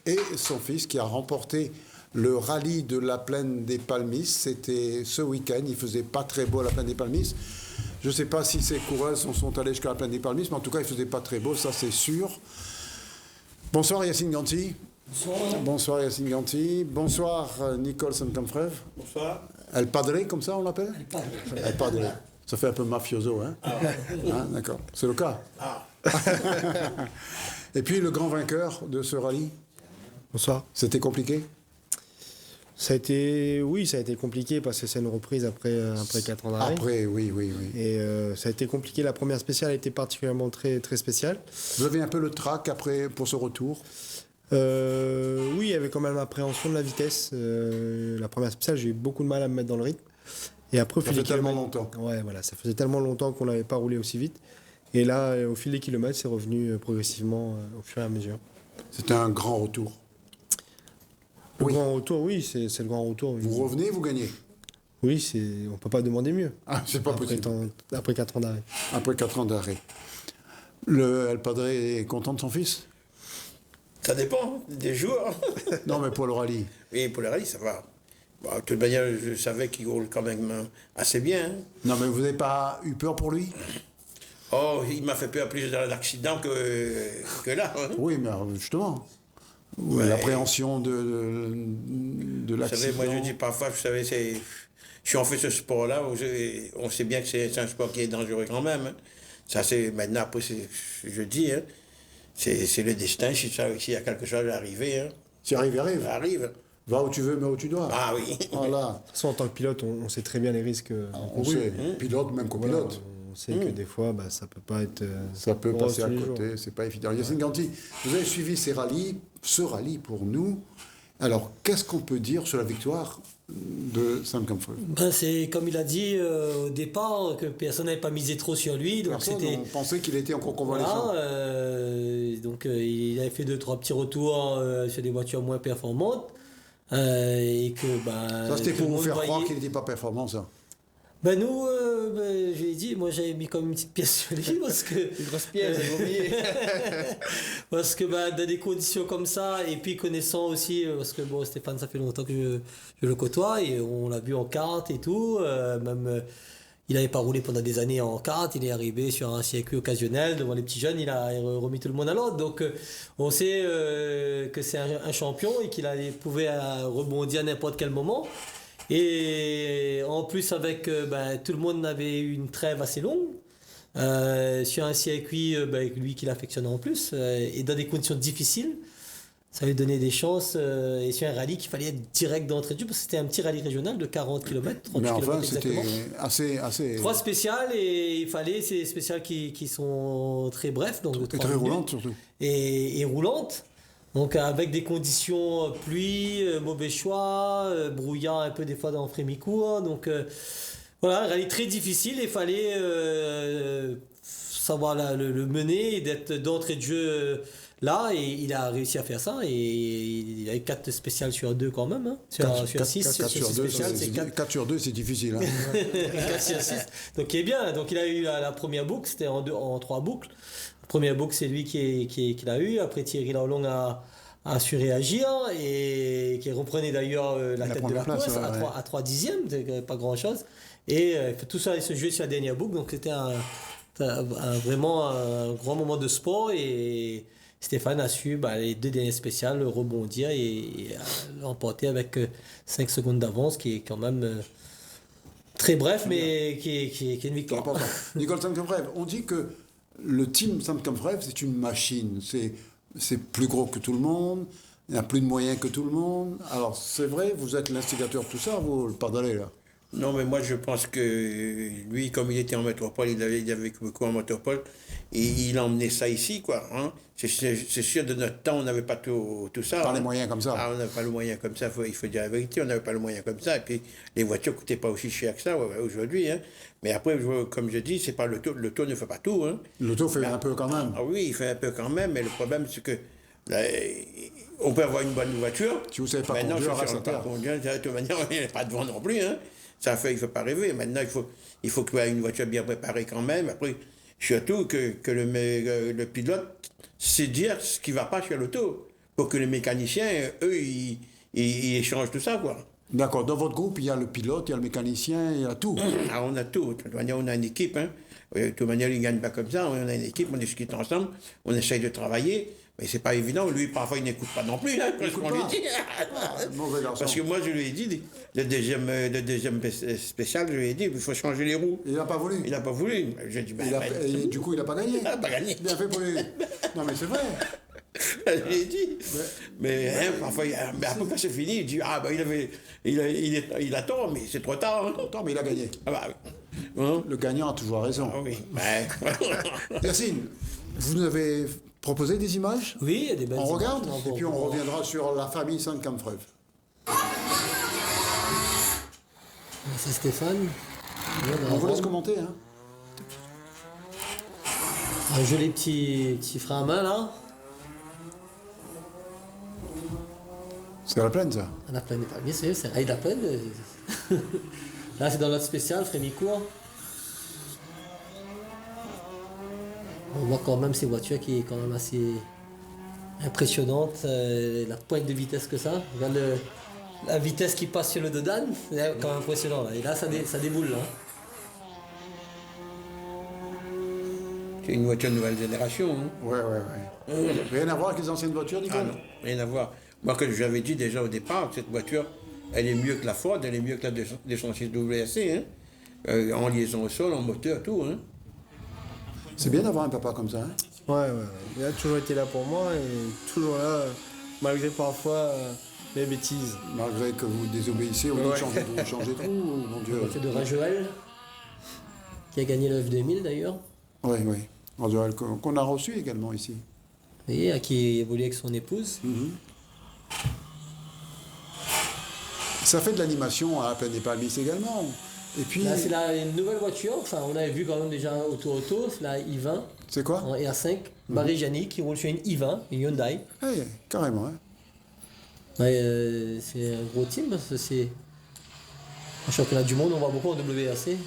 et son fils qui a remporté le rallye de la plaine des Palmistes. C'était ce week-end, il faisait pas très beau à la plaine des Palmistes. Je ne sais pas si ces coureuses sont allées jusqu'à la plaine des Palmistes, mais en tout cas, il ne faisait pas très beau, ça c'est sûr. Bonsoir Yacine Ganti. Bonsoir Yacine Ganti. Bonsoir Nicole Samkamfrev. Bonsoir. El Padre, comme ça on l'appelle? El Padre. Ça fait un peu mafioso, hein? Hein, d'accord. C'est le cas. Et puis le grand vainqueur de ce rallye. Bonsoir. C'était compliqué? Ça a été compliqué parce que c'est une reprise après 4 ans d'arrêt. Après, oui. Et ça a été compliqué. La première spéciale a été particulièrement très, très spéciale. Vous avez un peu le trac après pour ce retour? Oui, il y avait quand même l'appréhension de la vitesse. La première spéciale, j'ai eu beaucoup de mal à me mettre dans le rythme. Et après, ça fait tellement longtemps. Ouais, voilà, ça faisait tellement longtemps qu'on n'avait pas roulé aussi vite. Et là, au fil des kilomètres, c'est revenu progressivement au fur et à mesure. C'était un grand retour. Le grand retour, oui, c'est le grand retour. Vous revenez, vous gagnez? Oui, on ne peut pas demander mieux. Ah, c'est pas possible. Après 4 ans d'arrêt. Après 4 ans d'arrêt. Le El Padre est content de son fils? Ça dépend des jours. Non, mais pour le rallye. Oui, pour le rallye, ça va. Bon, de toute manière, je savais qu'il roule quand même assez bien. Hein. Non, mais vous n'avez pas eu peur pour lui? Oh, il m'a fait peur plus dans l'accident que là. Hein. Oui, mais justement. Ouais. L'appréhension de l'accident. Vous savez, moi je dis parfois, vous savez, si on fait ce sport-là, on sait bien que c'est un sport qui est dangereux quand même. Hein. Ça, c'est maintenant, après, je dis, hein, c'est le destin. S'il y a quelque chose à arriver. Hein. Si arrive. Arrive. Va où tu veux, mais où tu dois. Ah oui. Voilà. De toute façon, en tant que pilote, on sait très bien les risques. On sait. Pilote, même copilote. Voilà, on sait que des fois, ça peut pas être. Ça peut passer à côté, c'est pas évident. Yacine Ganti, vous avez suivi ce rallye pour nous. Alors, qu'est-ce qu'on peut dire sur la victoire de Samkamfrev? C'est comme il a dit au départ, que personne n'avait pas misé trop sur lui. Donc on pensait qu'il était encore convalescent. Voilà, donc il avait fait 2-3 petits retours sur des voitures moins performantes. Et que, ça, c'était pour vous faire croire qu'il n'était pas performant, ça? Nous, j'ai dit, moi j'avais mis comme une petite pièce sur lui parce que. Une grosse pièce, j'ai oublié. Parce que dans des conditions comme ça, et puis connaissant aussi, parce que Stéphane, ça fait longtemps que je le côtoie, et on l'a vu en kart et tout, même. Il n'avait pas roulé pendant des années en kart, il est arrivé sur un circuit occasionnel devant les petits jeunes, il a remis tout le monde à l'ordre. Donc on sait que c'est un champion et qu'il pouvait rebondir à n'importe quel moment. Et en plus avec tout le monde avait eu une trêve assez longue sur un circuit lui qui l'affectionne en plus et dans des conditions difficiles. Ça lui donnait des chances et sur un rallye qu'il fallait être direct d'entrée de jeu parce que c'était un petit rallye régional de 40 km. Mais enfin, c'était assez... 3 spéciales et il fallait ces spéciales qui sont très brefs. Donc et très roulantes surtout. Et roulantes. Donc avec des conditions pluie, mauvais choix, brouillard un peu des fois dans Frémicourt. Donc voilà, un rallye très difficile et il fallait savoir le mener et d'être d'entrée de jeu là. Et il a réussi à faire ça et il a eu 4 spéciales sur 2 quand même. Hein. Sur 6. 4 sur 2, 4 sur 2 c'est difficile. Hein. 4 sur 6. Donc il est bien. Donc il a eu la première boucle, c'était en 3 boucles. La première boucle, c'est lui qui l'a eu. Après, Thierry Laulong a su réagir et qui reprenait d'ailleurs la tête de la course à 3 dixièmes, pas grand-chose. Et tout ça allait se jouer sur la dernière boucle. Donc c'était vraiment un grand moment de sport. Et Stéphane a su, les 2 dernières spéciales, rebondir et l'emporter avec 5 secondes d'avance, qui est quand même... très bref, mais qui est une victoire. Nicole Samkamfrev, on dit que le team Samkamfrev, c'est une machine. C'est plus gros que tout le monde. il n'y a plus de moyens que tout le monde. Alors, c'est vrai, vous êtes l'instigateur de tout ça, vous, le pardonnez, là? Non, mais moi, je pense que lui, comme il était en métropole, il avait beaucoup en métropole, et il a emmené ça ici, quoi. Hein. C'est sûr, de notre temps, on n'avait pas tout ça. Pas les moyens comme ça. Ah, on n'avait pas les moyens comme ça, il faut dire la vérité, on n'avait pas les moyens comme ça. Et puis, les voitures ne coûtaient pas aussi cher que ça aujourd'hui. Hein. Mais après, comme je dis, c'est pas l'auto ne fait pas tout. Hein. L'auto fait un peu quand même. Ah oui, il fait un peu quand même, mais le problème, c'est que là, on peut avoir une bonne voiture. Si vous ne savez pas maintenant, conduire, si on ne sait pas conduire, de toute manière, on n'est pas devant non plus. Hein. Il ne faut pas rêver. Maintenant, il faut qu'il y ait une voiture bien préparée quand même. Après, surtout que le pilote sait dire ce qui ne va pas sur l'auto. Pour que les mécaniciens, eux, ils échangent tout ça, quoi. D'accord. Dans votre groupe, il y a le pilote, il y a le mécanicien, il y a tout. Ah, on a tout. De toute manière, on a une équipe. Hein. De toute manière, ils ne gagnent pas comme ça. On a une équipe, on discute ensemble, on essaye de travailler. Mais c'est pas évident. Lui, parfois, il n'écoute pas non plus. Hein, parce qu'on lui dit. Mauvais garçon. Parce que moi, je lui ai dit, le deuxième spécial, je lui ai dit, il faut changer les roues. Il n'a pas voulu. Il n'a pas voulu. J'ai dit, et du coup, il n'a pas gagné. Il n'a pas gagné. Bien fait pour lui. Non, mais c'est vrai. Je lui ai dit. Mais hein, parfois, mais après, quand c'est fini, il dit, ah, ben, il a tort, mais c'est trop tard. Hein. Tort, mais il a gagné. Ah, bah, hein? Le gagnant a toujours raison. Ah, oui. Yacine, vous nous avez proposé des images? Oui, il y a des belles images. On regarde, et puis on reviendra sur la famille Sainte-Camfreuve. C'est Stéphane. On vous laisse commenter, hein. Un joli petit frein à main, là. C'est à la plaine, ça? À la plaine des Palmiers, c'est rail de la plaine. Là, c'est dans notre spécial, Frémicourt. On voit quand même ces voitures qui est quand même assez impressionnante. La pointe de vitesse que ça. Regarde la vitesse qui passe sur le Dodane, c'est quand même impressionnant. Là. Et là, ça déboule. Là. C'est une voiture de nouvelle génération. Hein. Ouais. Rien à voir avec les anciennes voitures, Nicole? Ah non, rien à voir. Moi, comme j'avais dit déjà au départ, cette voiture, elle est mieux que la Ford, elle est mieux que la 206 WRC. Hein. En liaison au sol, en moteur, tout. Hein. C'est bien d'avoir un papa comme ça. Hein. Ouais. Il a toujours été là pour moi et toujours là, malgré parfois les bêtises. Malgré que vous désobéissez, on dit changer de roue, mon Dieu. C'est de Rajoel, qui a gagné le F2000 d'ailleurs. Oui. Rajoel, qu'on a reçu également ici. Et qui évolue avec son épouse. Ça fait de l'animation à la plaine des Palmiers également. Et puis... Là, c'est une nouvelle voiture. Enfin, on avait vu quand même déjà auto. C'est la i20. C'est quoi? En R5. Barry-Jani qui roule sur une i20, une Hyundai. Oui, carrément. Hein. Ouais, c'est un gros team parce que c'est un championnat du monde. On voit beaucoup en WRC.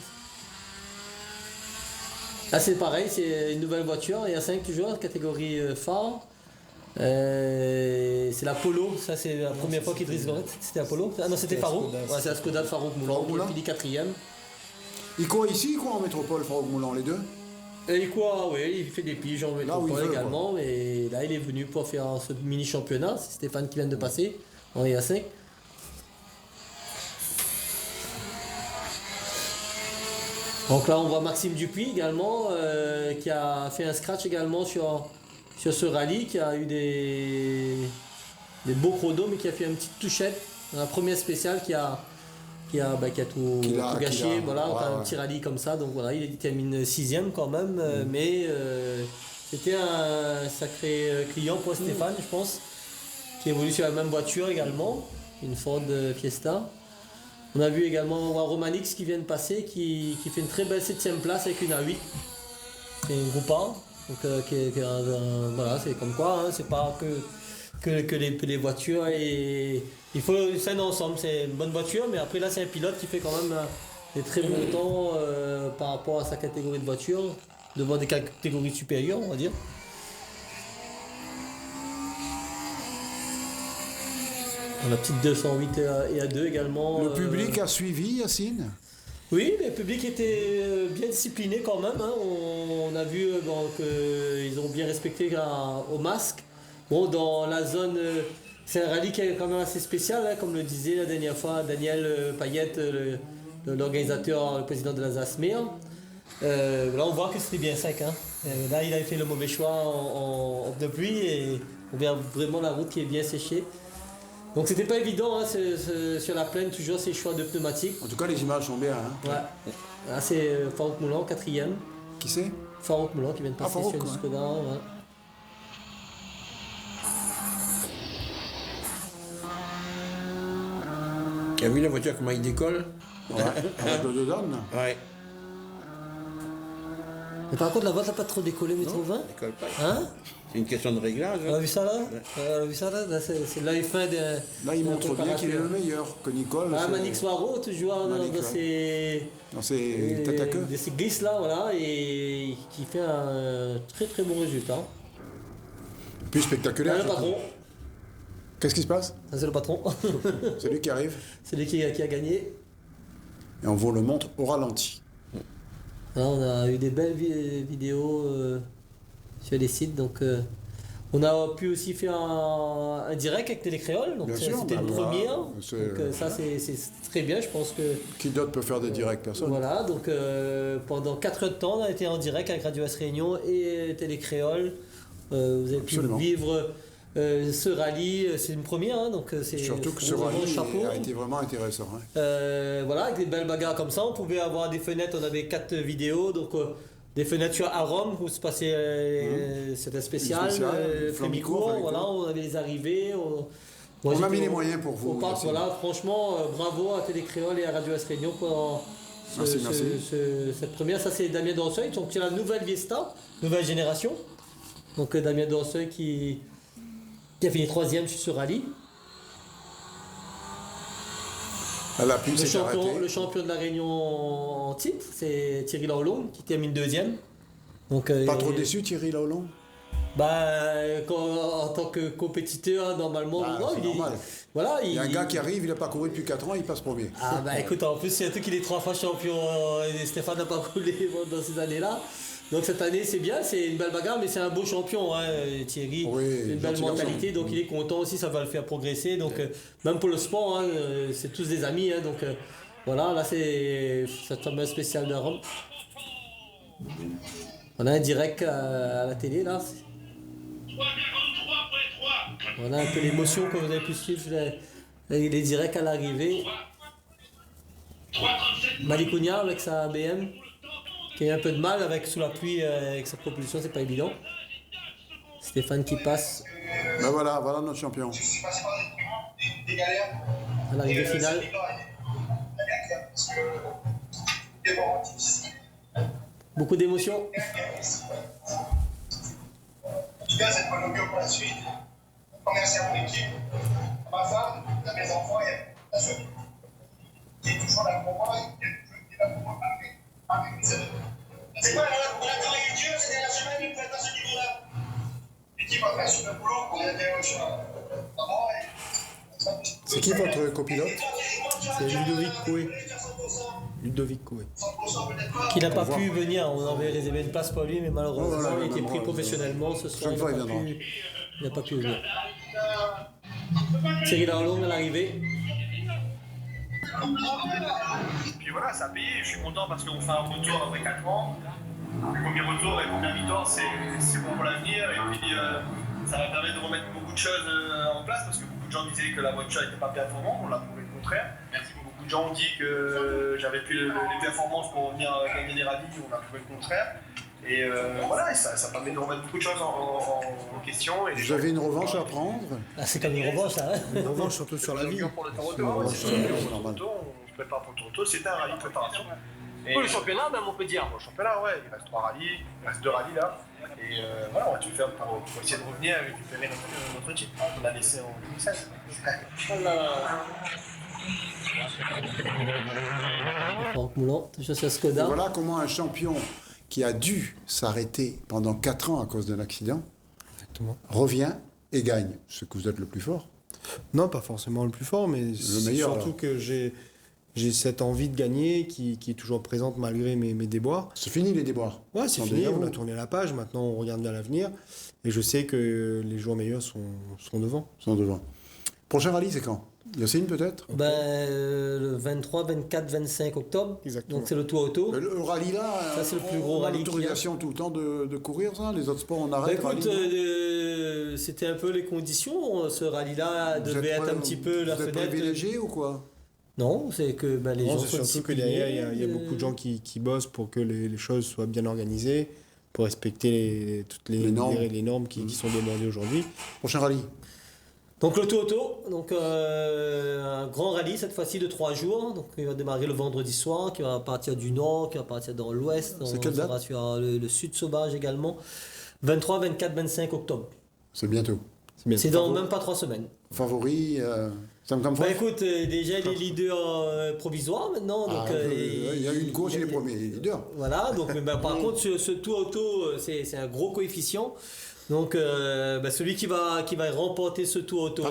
Là, c'est pareil. C'est une nouvelle voiture. R5 toujours, catégorie phare. C'est la Polo, ça c'est la première fois qu'Idriss Gorette, c'était la Polo. Ah non, c'était Farouk, c'est la Skoda de Farouk Moulan, qui finit 4e. Il court ici, il court en métropole, Farouk Moulan, les deux? Et il court, oui, il fait des piges en métropole également, mais là il est venu pour faire ce mini championnat, c'est Stéphane qui vient de passer en EA5. Donc là on voit Maxime Dupuis également, qui a fait un scratch également sur ce rallye, qui a eu des beaux chronos, mais qui a fait une petite touchette dans la première spéciale qui a tout gâché. Un petit rallye comme ça. Donc voilà, il termine 6e quand même, mais c'était un sacré client pour Stéphane, je pense, qui évolue sur la même voiture également, une Ford Fiesta. On a vu également Romanix qui vient de passer, qui fait une très belle 7e place avec une A8. C'est une groupe A. Donc, voilà, c'est comme quoi, hein, c'est pas que les voitures. Et il faut, c'est un ensemble, c'est une bonne voiture, mais après là, c'est un pilote qui fait quand même des très bons temps par rapport à sa catégorie de voiture, devant des catégories supérieures, on va dire. La petite 208 et A2 également. Le public a suivi, Yacine? Oui, le public était bien discipliné quand même. Hein. On a vu qu'ils ont bien respecté au masque. Bon, dans la zone, c'est un rallye qui est quand même assez spécial, hein, comme le disait la dernière fois Daniel Payette, l'organisateur, le président de l'Alsace-Mer. Là, on voit que c'était bien sec. Hein. Là, il avait fait le mauvais choix en de pluie et On voit vraiment la route qui est bien séchée. Donc c'était pas évident hein, sur la plaine, toujours ces choix de pneumatiques. En tout cas, les images sont bien. Hein. Ouais. Là, c'est Farouk Moulan, 4e. Qui c'est? Farouk Moulan qui vient de passer Farouk, sur une Skoda. Ouais. Tu as vu la voiture comment il décolle? Ouais, avec le dedans. Ouais. Mais par contre, la voiture n'a pas trop décollé, mais trop 20. Elle décolle pas. Hein? C'est une question de réglage. On a vu ça là? On a vu ça là? Là, c'est là, fin de. Là, il montre bien qu'il est le meilleur, que Nicole. Ah, Manix Waro, toujours dans ses. Dans ses têtes à queue. De ces glisses là, voilà, et qui fait un très très bon résultat. Plus spectaculaire. Là, le patron. Qu'est-ce qui se passe? Ça, c'est le patron. C'est lui qui arrive. C'est lui qui a gagné. Et on vous le montre au ralenti. Là, on a eu des belles vidéos sur les sites, donc on a pu aussi faire un direct avec Télécréole, donc c'était une première. Donc ça c'est très bien, je pense que. Qui d'autre peut faire des directs? Personne. Voilà, donc pendant 4 heures de temps, on a été en direct avec Radio S Réunion et Télécréole. Vous avez pu vivre ce rallye, c'est une première, hein, donc c'est surtout que ce rallye a été vraiment intéressant. Hein. Voilà, avec des belles bagarres comme ça, on pouvait avoir des fenêtres, on avait 4 vidéos, donc des fenêtres à Rome où se passait c'était spécial, Flémicourt, voilà, on avait les arrivées. On a mis les moyens pour vous. Voilà, franchement, bravo à Télécréole et à Radio S Réunion pour cette première. Ça c'est Damien Danseuil, donc c'est la nouvelle Viesta, nouvelle génération. Donc Damien Danseuil qui a fini 3e sur ce rallye. Le champion de la Réunion en titre, c'est Thierry Laulon qui termine 2e. Donc, pas trop déçu Thierry Laulon? En tant que compétiteur, normalement, c'est normal. Voilà, il y a un gars qui arrive, il n'a pas couru depuis 4 ans, il passe premier. Écoute, en plus, surtout qu'il est 3 fois champion, et Stéphane n'a pas roulé dans ces années-là. Donc cette année c'est bien, c'est une belle bagarre, mais c'est un beau champion, hein, Thierry. Oui, une belle mentalité, donc il est content aussi, ça va le faire progresser. Donc même pour le sport, hein, c'est tous des amis, hein, donc voilà, là c'est cette fameuse spéciale de Rome. On a un direct à la télé là. On a un peu l'émotion que vous avez pu suivre les directs à l'arrivée. Malikounia avec sa BM. Qui a un peu de mal sous la pluie avec sa propulsion, c'est pas évident. Stéphane qui passe. Voilà notre champion. À l'arrivée finale. Beaucoup d'émotions. En tout cas, c'est pas l'occasion pour la suite. Merci à mon équipe, à ma femme, à mes enfants et à ceux qui est toujours là pour moi et qui est là pour moi. C'est quoi, on a travaillé dur ces dernières semaines pour être à ce niveau-là. L'équipe a fait un super boulot, on a été sur C'est qui votre copilote? C'est Ludovic Coué. Ludovic Coué. Qui n'a pas pu venir, on avait réservé une place pour lui, mais malheureusement il a été pris professionnellement ce soir, il n'a pas pu venir. Thierry Laulon à l'arrivée. Puis voilà, ça a payé, je suis content parce qu'on fait un retour après 4 ans. Le premier retour et la première victoire, c'est bon pour l'avenir. Et puis ça va permettre de remettre beaucoup de choses en place parce que beaucoup de gens disaient que la voiture n'était pas performante, on l'a prouvé le contraire. Merci beaucoup. Beaucoup de gens ont dit que j'avais plus les performances pour venir gagner des rallyes, on a prouvé le contraire. Et voilà, ça permet de remettre beaucoup de choses en question. Et vous avez une revanche à prendre? C'est comme une revanche là, hein. Une revanche surtout sur la vie. Pour le Toronto, on se prépare pour le Toronto, c'était un rallye de préparation. Pour le championnat, même on peut dire. Pour le championnat, ouais, il reste 3 rallyes, il reste 2 rallyes là. Et voilà, on va tout faire pour essayer de revenir et récupérer notre titre qu'on a laissé en 2016. Voilà comment un champion qui a dû s'arrêter pendant 4 ans à cause d'un accident revient et gagne. Ce que vous êtes le plus fort. Non, pas forcément le plus fort, mais le meilleur, surtout que j'ai cette envie de gagner qui est toujours présente malgré mes déboires. C'est fini les déboires? Ouais, c'est fini, on a tourné la page, maintenant on regarde vers l'avenir. Et je sais que les jours meilleurs sont devant. Prochain rallye, c'est quand? Yacine, peut-être? Le 23, 24, 25 octobre. Exactement. Donc c'est le Tour Auto. Le rallye là, ça c'est le plus gros rallye. L'autorisation tout le temps de courir ça? Les autres sports on arrête? Écoute, c'était un peu les conditions. Ce rallye-là devait être un petit peu la fenêtre. Vous êtes privilégié ou quoi? Non, c'est que les gens sont surtout que derrière, il y a beaucoup de gens qui bossent pour que les choses soient bien organisées, pour respecter toutes les normes qui sont demandées aujourd'hui. Prochain rallye. Donc le Tour Auto, donc un grand rallye cette fois-ci de 3 jours. Donc il va démarrer le vendredi soir, qui va partir du nord, qui va partir dans l'ouest. C'est quelle date? Sur le sud sauvage également. 23, 24, 25 octobre. C'est bientôt. C'est dans même pas 3 semaines. Favori, Sam Camfort? Écoute, déjà les leaders provisoires maintenant. Donc, il y a eu une course et les premiers leaders. Voilà, donc par contre ce Tour Auto, c'est un gros coefficient. Donc celui qui va remporter ce Tour Auto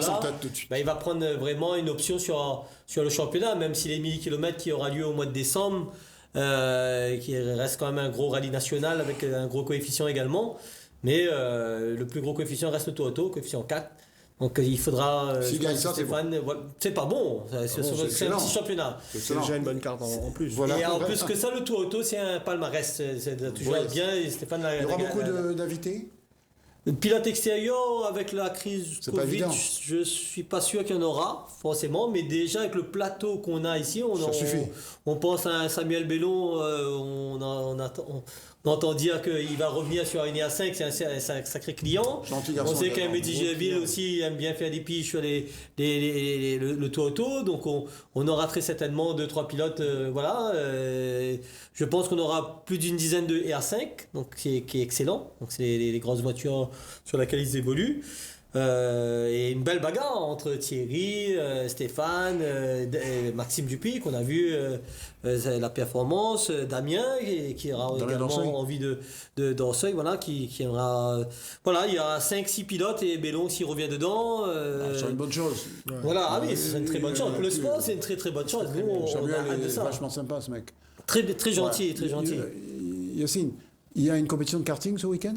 là, il va prendre vraiment une option sur le championnat, même si les 1000 km qui aura lieu au mois de décembre, qui reste quand même un gros rallye national avec un gros coefficient également. Mais le plus gros coefficient reste le Tour Auto, coefficient 4. Donc il faudra. S'il gagne ça, c'est pas bon. C'est un petit championnat. C'est déjà une bonne carte en plus. Voilà. Et en plus que ça, le Tour Auto, c'est un palmarès. C'est toujours bien. Stéphane, il y aura beaucoup d'invités. Pilote extérieur, avec la crise Covid, je suis pas sûr qu'il y en aura, forcément, mais déjà avec le plateau qu'on a ici, on pense à un Samuel Bellon, on entend dire qu'il va revenir sur une EA5, c'est un sacré client. On sait qu'un Médigéville aussi aime bien faire des piges sur le Tour Auto, donc on aura très certainement 2-3 pilotes, voilà. Je pense qu'on aura plus d'une dizaine de EA5, donc qui est excellent. Donc c'est les grosses voitures sur lesquelles ils évoluent. Et une belle bagarre entre Thierry, Stéphane, Maxime Dupuis qu'on a vu la performance, Damien qui aura également envie de d'Orseuil, voilà, qui aura voilà, il y a 5-6 pilotes et Bellon s'il revient dedans. C'est une bonne chose. Voilà, oui, c'est une très bonne chose. Pour le sport, c'est une très très bonne chose. Nous, on a hâte de ça. Vachement sympa ce mec. Très gentil, très gentil. Yacine, il y a une compétition de karting ce week-end?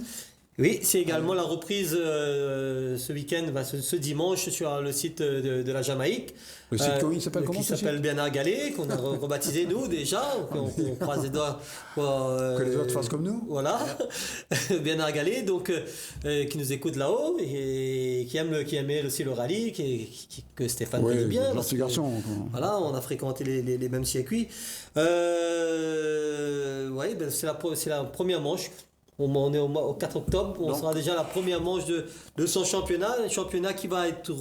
Oui, c'est également la reprise ce week-end, ce dimanche, sur le site de la Jamaïque. Le site il s'appelle comment? Qui s'appelle Bernard Gallet, qu'on a rebaptisé nous déjà. On croise les doigts. Que les autres fassent comme nous. Voilà. Bernard Gallet, donc, qui nous écoute là-haut et qui aime aussi le rallye, que Stéphane connaît bien. Gentil garçon. Voilà, on a fréquenté les mêmes circuits. C'est la première manche. On est au 4 octobre, on sera déjà à la première manche de son championnat, un championnat qui va être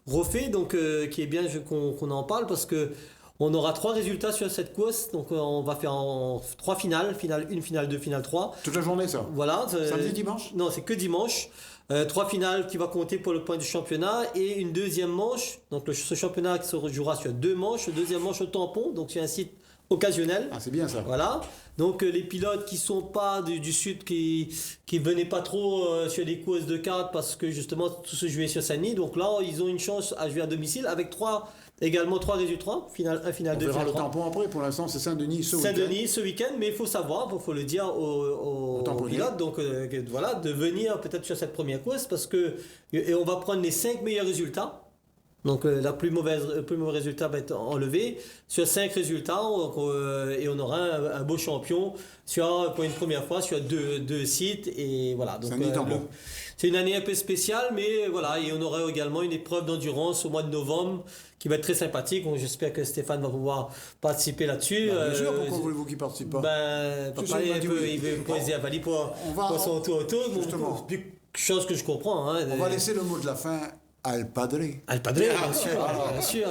refait, donc qui est bien qu'on en parle parce que on aura 3 résultats sur cette course, donc on va faire en 3 finales, finale 1, finale 2, finale 3. Toute la journée ça? Voilà. Samedi, dimanche? Non, c'est que dimanche. 3 finales qui va compter pour le point du championnat et une deuxième manche, donc ce championnat qui se rejouera sur 2 manches, le deuxième manche au tampon, donc sur un site occasionnel. Ah, c'est bien ça. Voilà. Donc les pilotes qui sont pas du sud, qui venaient pas trop sur les courses de cartes parce que justement tout se jouait sur Saint-Denis. Donc là, ils ont une chance à jouer à domicile avec également 3 résultats, finale 1, finale 2, finale 3. On verra le 3. tampon après, pour l'instant c'est Saint-Denis ce week-end. Saint-Denis ce week-end, mais il faut savoir, il faut le dire aux pilotes, donc voilà, de venir peut-être sur cette première course parce que et on va prendre les 5 meilleurs résultats. Donc le plus mauvais résultat va être enlevé sur 5 résultats et on aura un beau champion pour une première fois sur deux sites et voilà. Donc c'est une année un peu spéciale, mais voilà, et on aura également une épreuve d'endurance au mois de novembre qui va être très sympathique. Donc, j'espère que Stéphane va pouvoir participer là-dessus. Bien sûr, pourquoi voulez-vous qu'il participe pas? Papa, il veut poser à Valie pour son Tour Auto. Chose que je comprends. Hein, on va laisser le mot de la fin Al Padre. Al Padre,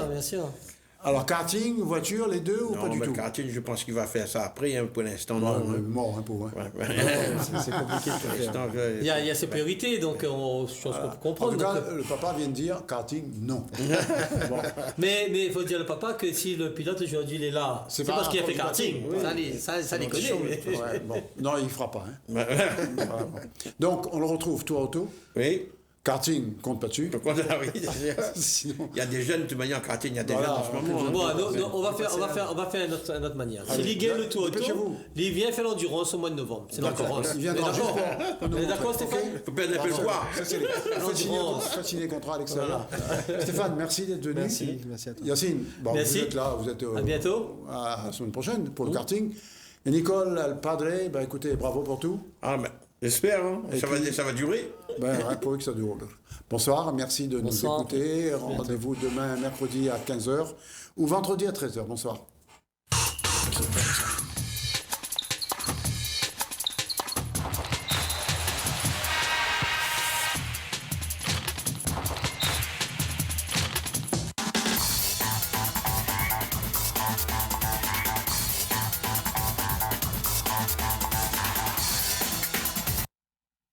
bien sûr. Alors, karting, voiture, les deux ou pas du tout? Karting, je pense qu'il va faire ça après, hein, pour l'instant. Mort un peu. C'est compliqué de faire. Il y a ses priorités, donc je pense qu'on peut comprendre. En tout cas, le papa vient de dire karting, non. Mais il faut dire le papa que si le pilote aujourd'hui il est là, c'est parce qu'il a fait karting. Ça les connaît. Non, il ne fera pas. Hein. Donc, on le retrouve, Tour Auto. Oui. Karting, compte pas dessus. Sinon... Il y a des jeunes, de toute manière, en karting, il y a des jeunes en ce moment. Bon, on va faire une autre manière. Si il gagne le tour auto, il vient faire l'endurance au mois de novembre. C'est l'endurance. Il viendra juste pour... On est d'accord, Stéphane? Il faut perdre un peu le poids. Faites signer le contrat à l'extérieur. Stéphane, merci d'être venu. Merci à toi. Yacine, vous êtes là, vous êtes... À bientôt. À la semaine prochaine pour le karting. Et Nicole, le padre, écoutez, bravo pour tout. J'espère, hein. Ça va durer. Pour que ça dure. Bonsoir, merci de nous écouter. Rendez-vous demain, mercredi à 15h ou vendredi à 13h. Bonsoir.